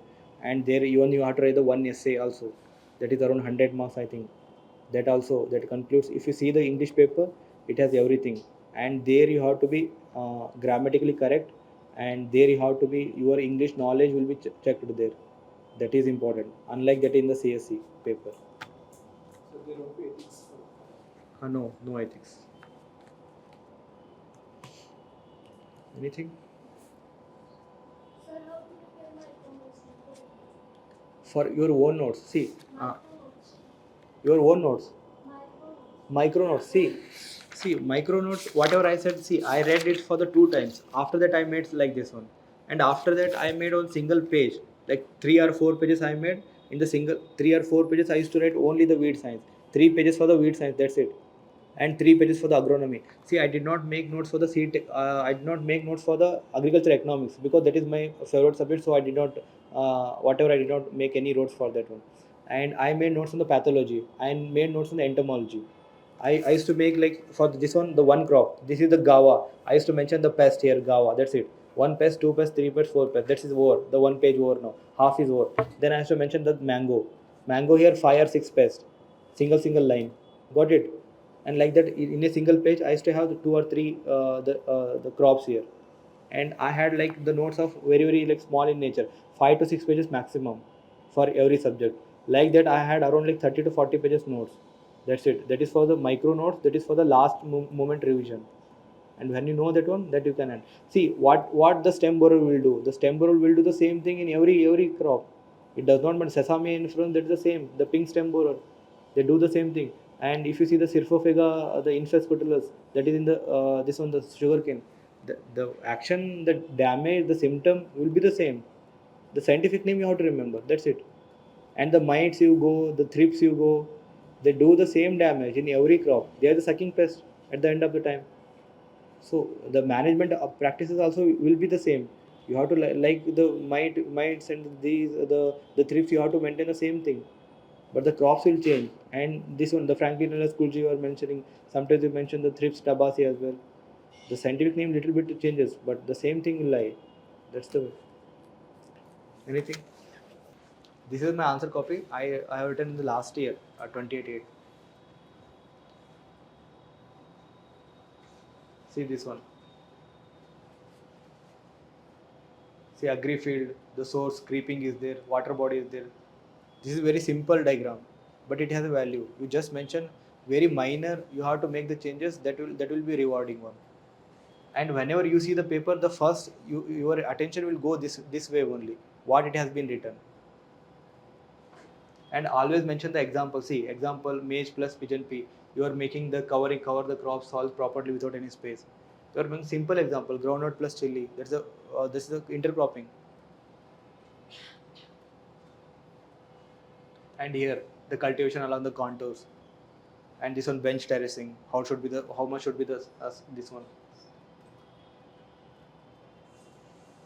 [SPEAKER 2] and there even you have to write the one essay also. That is around 100 marks I think. That also that concludes. If you see the English paper, it has everything, and there you have to be grammatically correct, and there you have to be your English knowledge will be checked there. That is important, unlike that in the CSC paper.
[SPEAKER 4] So there won't be ethics for
[SPEAKER 2] No ethics. Anything
[SPEAKER 3] Sir, how to prepare my promotion?
[SPEAKER 2] for your own notes? See,
[SPEAKER 3] Micro
[SPEAKER 2] your own notes,
[SPEAKER 3] micro
[SPEAKER 2] micro notes. See, micro notes. Whatever I said. See, I read it for the 2 times. After that, I made like this one, and after that, I made on single page, like 3 or 4 pages. I made in the single 3 or 4 pages. I used to write only the weed science. 3 pages for the weed science. That's it. And 3 pages for the agronomy. See, I did not make notes for the seed. I did not make notes for the agriculture economics because that is my favorite subject. So I did not, whatever I did not make any notes for that one. and I made notes on the pathology. I made notes on the entomology. I used to make like for this one the one crop. This is the gawa. I used to mention the pest here, gawa. That's it. One pest, two pest, three pest, four pest. That is over. The one page over now. Half is over. Then I used to mention the mango. Mango here five or six pest. Single line. Got it. And like that in a single page, I used to have the two or three the crops here, and I had like the notes of very like small in nature, 5 to 6 pages maximum for every subject. Like that, I had around like 30 to 40 pages notes. That's it. That is for the micro notes. That is for the last moment revision. And when you know that one, that you can add. See what the stem borer will do. The stem borer will do the same thing in every crop. It does not matter. Sesame and from that is the same. The pink stem borer, they do the same thing. And if you see the Syrphophaga, the infest scutellus, that is in the this one the sugarcane. The action, the damage, the symptom will be the same. The scientific name you have to remember. That's it. And the mites you go, the thrips you go, they do the same damage in every crop. They are the sucking pest at the end of the time. So the management of practices also will be the same. You have to like the mites and these the thrips, you have to maintain the same thing, but the crops will change. And this one, the Franklin Kulji you are mentioning, sometimes you mention the thrips tabasi as well. The scientific name little bit changes, but the same thing will lie. That's the way. Anything? This is my answer copy. I have written in the last year, 28. See this one. See agri field, the source creeping is there, water body is there. This is very simple diagram, but it has a value. You just mention very minor. You have to make the changes. That will be rewarding one. And whenever you see the paper, the first your attention will go this way only. What it has been written. And always mention the example. See example maize plus pigeon pea. You are making the cover the crop soil properly without any space. You are making simple example groundnut plus chili. This is the intercropping. And here the cultivation along the contours. And this one bench terracing. How much should be this one.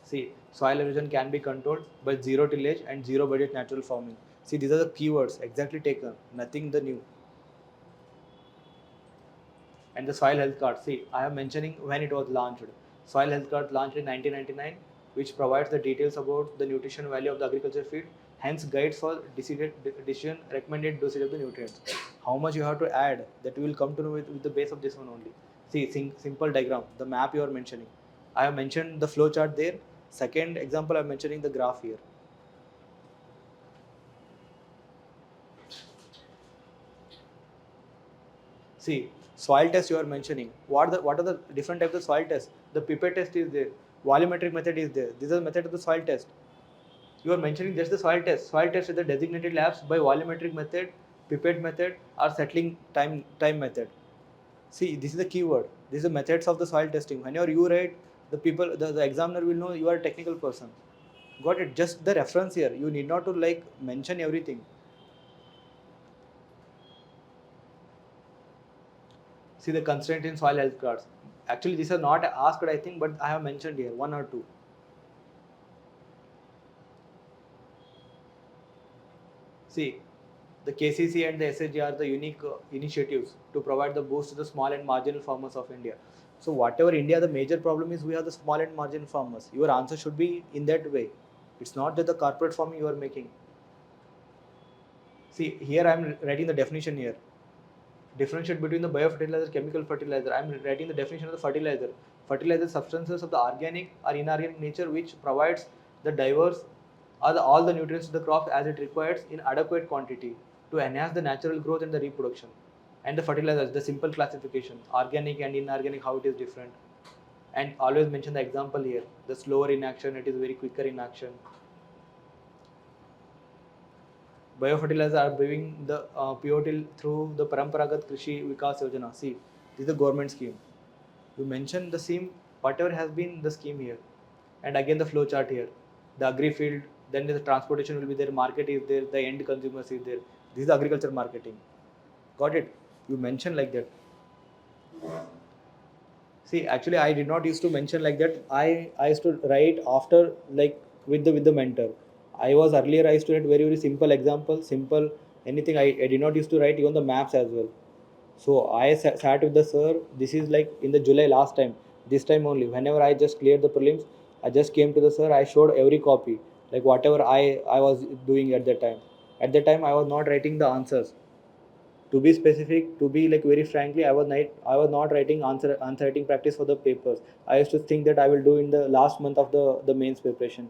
[SPEAKER 2] See, soil erosion can be controlled by zero tillage and zero budget natural farming. See, these are the keywords exactly taken, nothing the new. And the soil health card. See, I am mentioning when it was launched. Soil health card launched in 1999, which provides the details about the nutrition value of the agriculture feed, hence guides for decision recommended dosage of the nutrients. How much you have to add, that you will come to know with the base of this one only. See, simple diagram, the map you are mentioning. I have mentioned the flow chart there. Second example, I am mentioning the graph here. See, soil test you are mentioning. What are the different types of soil tests? The pipette test is there. Volumetric method is there. This is the method of the soil test. You are mentioning just the soil test. Soil test is the designated labs by volumetric method, pipette method, or settling time method. See, this is the keyword. This is the methods of the soil testing. Whenever you write, the examiner will know you are a technical person. Got it? Just the reference here. You need not to like mention everything. See the constraint in soil health cards. Actually, these are not asked, I think, but I have mentioned here one or two. See, the KCC and the SSG are the unique initiatives to provide the boost to the small and marginal farmers of India. So whatever India, the major problem is we have the small and marginal farmers. Your answer should be in that way. It's not that the corporate farming you are making. See, here I am writing the definition here. Differentiate between the biofertilizer, chemical fertilizer. I am writing the definition of the fertilizer. Fertilizer substances of the organic or inorganic nature which provides the diverse or all the nutrients to the crop as it requires in adequate quantity to enhance the natural growth and the reproduction. And the fertilizers, the simple classification, organic and inorganic, how it is different. And always mention the example here. The slower in action, it is very quicker in action. Biofertilizers are bringing the POT through the Paramparagat Krishi Vikas Yojana. See, this is the government scheme. You mention the same, whatever has been the scheme here. And again the flow chart here. The agri field, then the transportation will be there, market is there, the end consumers is there. This is the agriculture marketing. Got it? You mention like that. See, actually I did not used to mention like that. I used to write after like with the mentor. I was earlier, I used to write very, very simple examples, simple anything. I did not used to write even the maps as well. So I sat with the sir. This is like in the July last time. This time only. Whenever I just cleared the prelims, I just came to the sir. I showed every copy, like whatever I was doing at that time. At that time, I was not writing the answers. To be specific, to be like very frankly, I was not writing answer writing practice for the papers. I used to think that I will do in the last month of the mains preparation.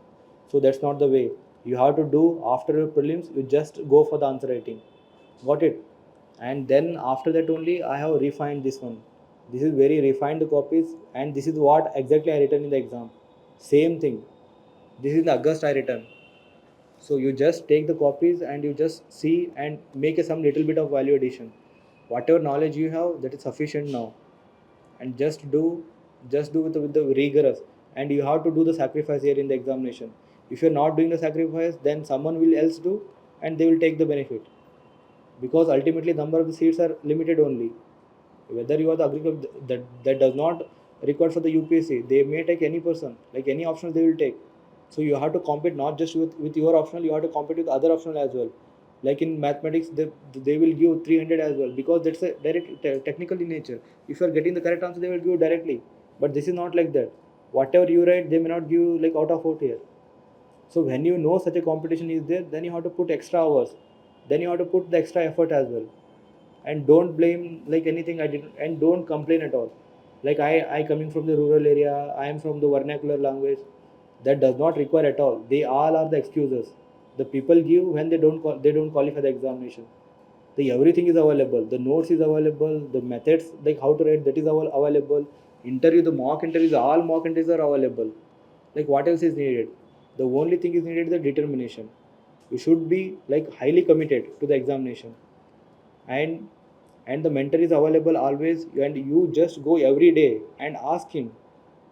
[SPEAKER 2] So that's not the way. You have to do after your prelims. You just go for the answer writing. Got it? And then after that only I have refined this one. This is very refined copies, and this is what exactly I written in the exam. Same thing. This is the August I written. So you just take the copies and you just see and make some little bit of value addition. Whatever knowledge you have, that is sufficient now. And just do with the rigorous. And you have to do the sacrifice here in the examination. If you're not doing the sacrifice, then someone will else do, and they will take the benefit. Because ultimately number of the seats are limited only. Whether you are the agriculture, that does not require for the UPSC. They may take any person, like any optional they will take. So you have to compete not just with your optional, you have to compete with other optional as well. Like in mathematics, they will give 300 as well, because that's a direct technical in nature. If you are getting the correct answer, they will give directly. But this is not like that. Whatever you write, they may not give like out of out here. So when you know such a competition is there, then you have to put extra hours. Then you have to put the extra effort as well. And don't blame like anything I didn't, and don't complain at all. Like I coming from the rural area, I am from the vernacular language. That does not require at all. They all are the excuses. The people give when they don't qualify the examination. The everything is available. The notes is available. The methods like how to write, that is available. Interview, the mock interviews, all mock interviews are available. Like what else is needed? The only thing is needed is the determination. You should be like highly committed to the examination. And and the mentor is available always, and you just go every day and ask him.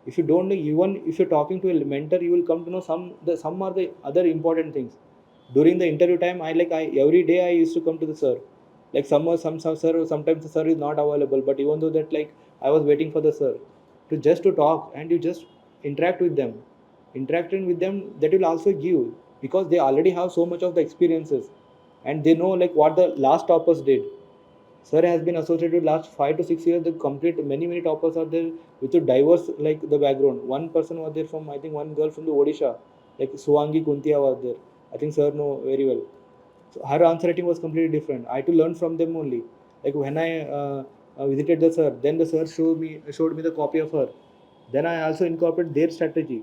[SPEAKER 2] If you don't know, even if you're talking to a mentor, you will come to know some are the other important things. During the interview time, I every day I used to come to the sir. Like some sir, sometimes the sir is not available, but even though that, like, I was waiting for the sir to talk, and you just interact with them. Interacting with them, that will also give, because they already have so much of the experiences, and they know like what the last toppers did. Sir has been associated with last 5 to 6 years. The complete many toppers are there with a diverse like the background. One person was there from, I think, one girl from the Odisha, like Suwangi Kuntia was there. I think sir know very well. So her answer writing was completely different. I had to learn from them only. Like when I visited the sir, then the sir showed me the copy of her. Then I also incorporate their strategy.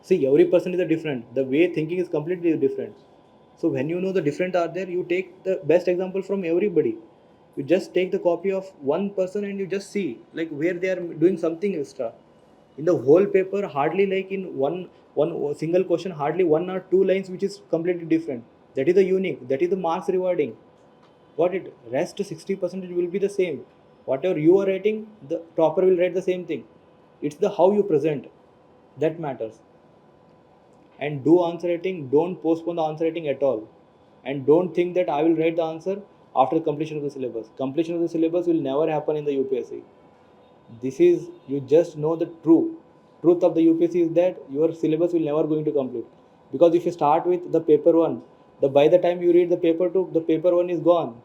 [SPEAKER 2] See, every person is a different. The way thinking is completely different. So when you know the different are there, you take the best example from everybody. You just take the copy of one person and you just see like where they are doing something extra. In the whole paper, hardly like in one single question, hardly 1 or 2 lines which is completely different. That is the unique. That is the marks rewarding. Got it? Rest 60% will be the same. Whatever you are writing, the topper will write the same thing. It's the how you present that matters. And do answer writing. Don't postpone the answer writing at all, and don't think that I will write the answer after completion of the syllabus. Completion of the syllabus will never happen in the UPSC. This is, you just know the truth of the UPSC is that your syllabus will never going to complete, because if you start with the paper 1, the by the time you read the paper 2, the paper 1 is gone.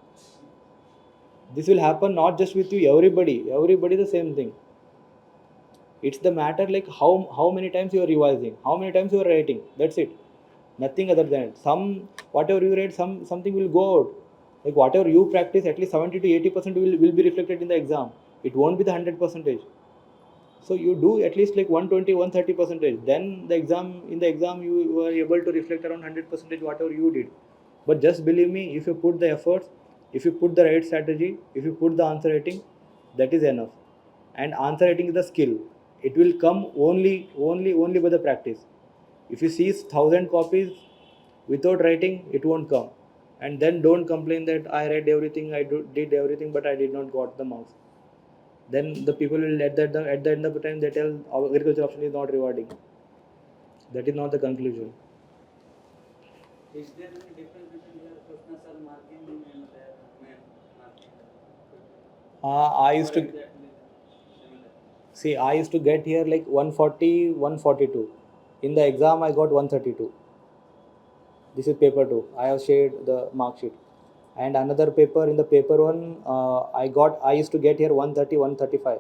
[SPEAKER 2] This will happen not just with you, everybody the same thing. It's the matter like how many times you are revising, how many times you are writing. That's it. Nothing other than it. Whatever you read, something will go out. Like whatever you practice, at least 70 to 80% will be reflected in the exam. It won't be the 100%. So you do at least like 120, 130%. Then in the exam you are able to reflect around 100% whatever you did. But just believe me, if you put the efforts, if you put the right strategy, if you put the answer writing, that is enough. And answer writing is the skill. It will come only by the practice. If you see 1,000 copies without writing, it won't come. And then don't complain that I read everything, did everything, but I did not got the marks. Then the people will at the end of the time they tell our agriculture option is not rewarding. That is not the conclusion.
[SPEAKER 4] Is there any difference between your questions are marking and their main marking?
[SPEAKER 2] I used
[SPEAKER 4] Or
[SPEAKER 2] to
[SPEAKER 4] exactly similar?
[SPEAKER 2] see. I used to get here like 140, 142. In the exam, I got 132. This is paper 2. I have shared the mark sheet. And another paper, in the paper 1, I used to get here 130, 135.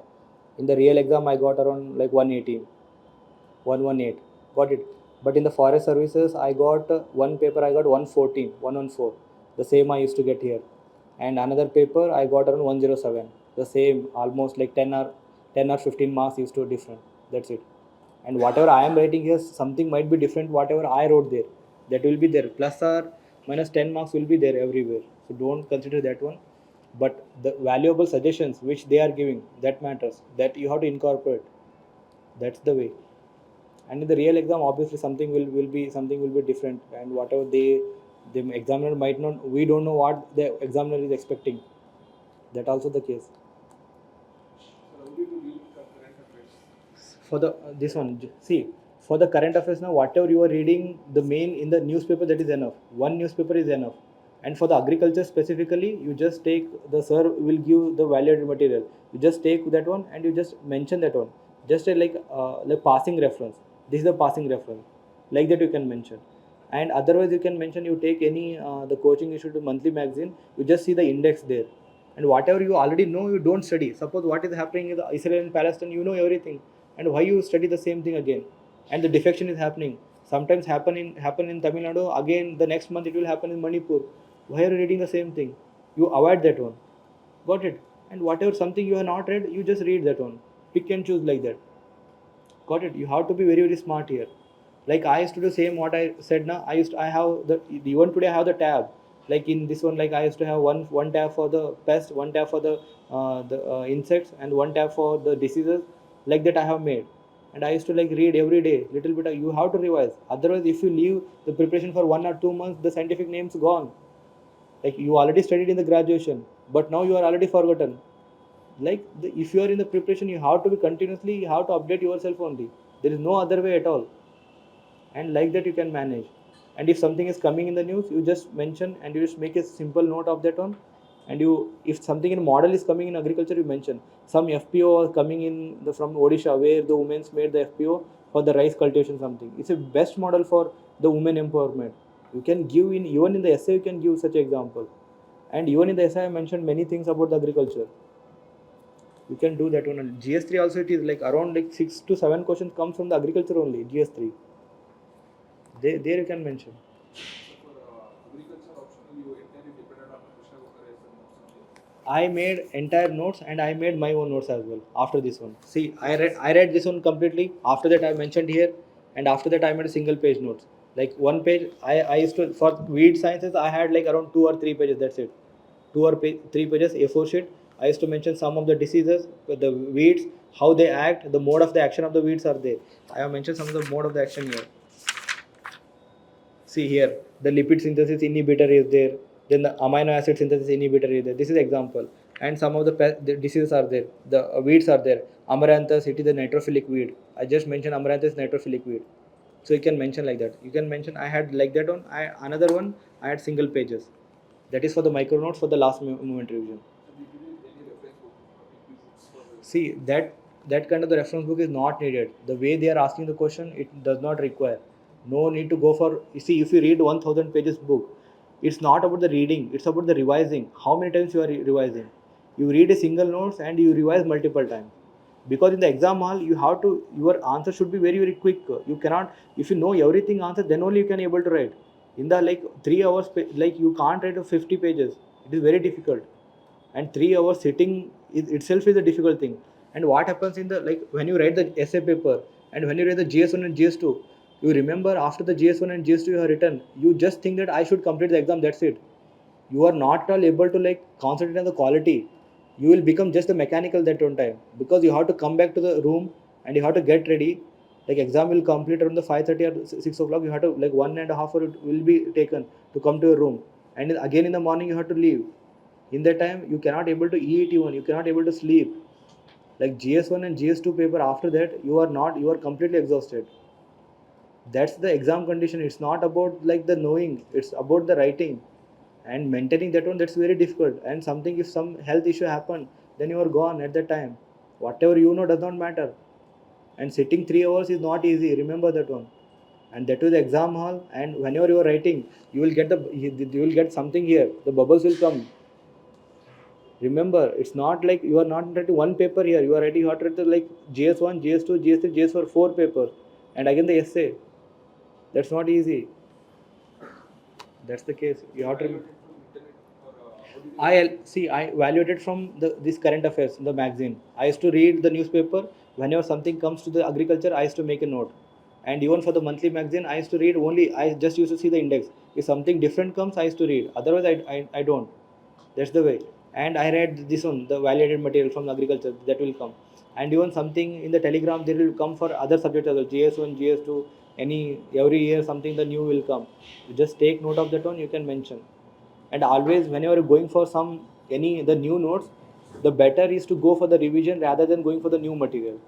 [SPEAKER 2] In the real exam, I got around like 118, 118. Got it. But in the forest services, I got one paper, I got 114, 114. The same I used to get here. And another paper, I got around 107. The same, almost like 10 or 15 marks used to different. That's it. And whatever I am writing here, something might be different whatever I wrote there. That will be there. Plus or minus 10 marks will be there everywhere. So don't consider that one. But the valuable suggestions which they are giving, that matters. That you have to incorporate. That's the way. And in the real exam, obviously something will be different. And whatever the examiner might not, we don't know what the examiner is expecting. That also the case. For the this one, see, for the current affairs now, whatever you are reading, the main in the newspaper, that is enough. One newspaper is enough. And for the agriculture specifically, you just take, the sir will give the valued material, you just take that one and you just mention that one, just a, like passing reference. This is the passing reference, like that you can mention. And otherwise you can mention, you take any the coaching issued monthly magazine, you just see the index there. And whatever you already know, you don't study. Suppose what is happening in the Israel and Palestine, you know everything, and why you study the same thing again? And the defection is happening, sometimes happen in Tamil Nadu, again the next month it will happen in Manipur. Why are you reading the same thing? You avoid that one. Got it? And whatever something you have not read, you just read that one. Pick and choose like that. Got it? You have to be very, very smart here. Like I used to do same what I said now. I have the, even today I have the tab. Like in this one, like I used to have one tab for the pest, one tab for the insects, and one tab for the diseases. Like that I have made. And I used to like read every day, little bit. You have to revise. Otherwise, if you leave the preparation for 1 or 2 months, the scientific name's gone. Like you already studied in the graduation, but now you are already forgotten. Like if you are in the preparation, you have to be continuously, you have to update yourself only. There is no other way at all. And like that you can manage. And if something is coming in the news, you just mention and you just make a simple note of that one. And you, if something in model is coming in agriculture, you mention some FPO coming in from Odisha, where the women's made the FPO for the rice cultivation, something. It's a best model for the women empowerment. You can give in, even in the essay you can give such example. And even in the essay I mentioned many things about the agriculture. You can do that one. And GS3 also, it is like around like 6 to 7 questions come from the agriculture only. GS3, there you can mention. I made entire notes and I made my own notes as well after this one. See, I read this one completely. After that I mentioned here, and after that I made a single page notes. Like one page, I used to, for weed sciences I had like around 2 or 3 pages. That's it. 3 pages A4 sheet. I used to mention some of the diseases, the weeds, how they act, the mode of the action of the weeds are there. I have mentioned some of the mode of the action here. See here, the lipid synthesis inhibitor is there, then the amino acid synthesis inhibitor is there. This is example. And some of the diseases are there, the weeds are there. Amaranthus, it is a nitrophilic weed. I just mentioned amaranthus nitrophilic weed. So you can mention like that. You can mention, I had like that one. Another one, I had single pages. That is for the micro notes for the last moment revision. See, that kind of the reference book is not needed. The way they are asking the question, it does not require. No need to go for, you see, if you read 1000 pages book, it's not about the reading, it's about the revising. How many times you are revising? You read a single notes and you revise multiple times. Because in the exam hall, you have to, your answer should be very, very quick. You cannot, if you know everything answer, then only you can able to write. In the like 3 hours, like you can't write 50 pages. It is very difficult. And 3 hours sitting itself is a difficult thing. And what happens in the, like when you write the essay paper and when you write the GS1 and GS2, you remember after the GS1 and GS2 you have written, you just think that I should complete the exam, that's it. You are not at all able to like concentrate on the quality. You will become just a mechanical that one time, because you have to come back to the room and you have to get ready. Like exam will complete around the 5:30 or 6 o'clock, you have to like 1.5 hours it will be taken to come to your room, and again in the morning you have to leave. In that time you cannot able to eat, even you cannot able to sleep. Like GS1 and GS2 paper, after that you are not, you are completely exhausted. That's the exam condition. It's not about like the knowing, it's about the writing and maintaining that one. That's very difficult. And something, if some health issue happen, then you are gone at that time. Whatever you know does not matter. And sitting 3 hours is not easy, remember that one. and that to the exam hall, and whenever you are writing, you will get you will get something here, the bubbles will come. Remember, it's not like you are not writing one paper here, you are writing, you have to write like GS1, GS2, GS3, GS4, 4 papers, and again the essay. That's not easy. That's the case. You have to. I evaluated from this current affairs, the magazine. I used to read the newspaper. Whenever something comes to the agriculture, I used to make a note. And even for the monthly magazine, I used to read only. I just used to see the index. If something different comes, I used to read. Otherwise, I don't. That's the way. And I read this one, the validated material from agriculture that will come. And even something in the telegram, there will come for other subjects as well. GS1, GS2, any every year something the new will come. You just take note of that one. You can mention. And always whenever you're going for some any the new notes, the better is to go for the revision rather than going for the new material.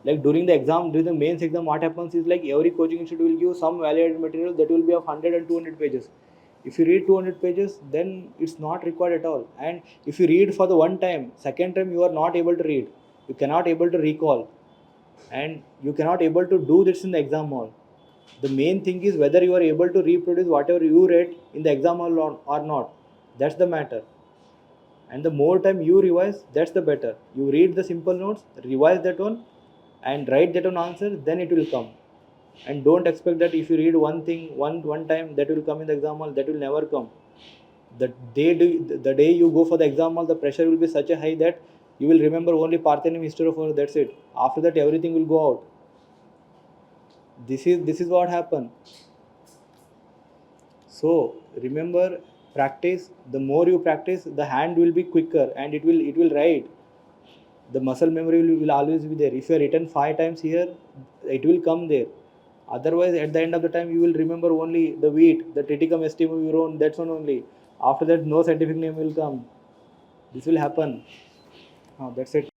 [SPEAKER 2] Like during the exam, during the mains exam, what happens is like every coaching institute will give some validated material that will be of 100 and 200 pages. If you read 200 pages, then it's not required at all. And if you read for the one time, second time you are not able to read, you cannot able to recall, and you cannot able to do this in the exam hall. The main thing is whether you are able to reproduce whatever you read in the exam hall or not. That's the matter. And the more time you revise, that's the better. You read the simple notes, revise that one, and write that one answer, then it will come. And don't expect that if you read one thing one time that will come in the exam hall, that will never come. The day you go for the exam hall, the pressure will be such a high that you will remember only Parthenon history of war, that's it. After that everything will go out. This is what happened. So remember, practice. The more you practice, the hand will be quicker and it will write. The muscle memory will always be there. If you are written 5 times here, it will come there. Otherwise, at the end of the time, you will remember only the wheat, the triticum estimum your own. That's one only. After that, no scientific name will come. This will happen. That's it.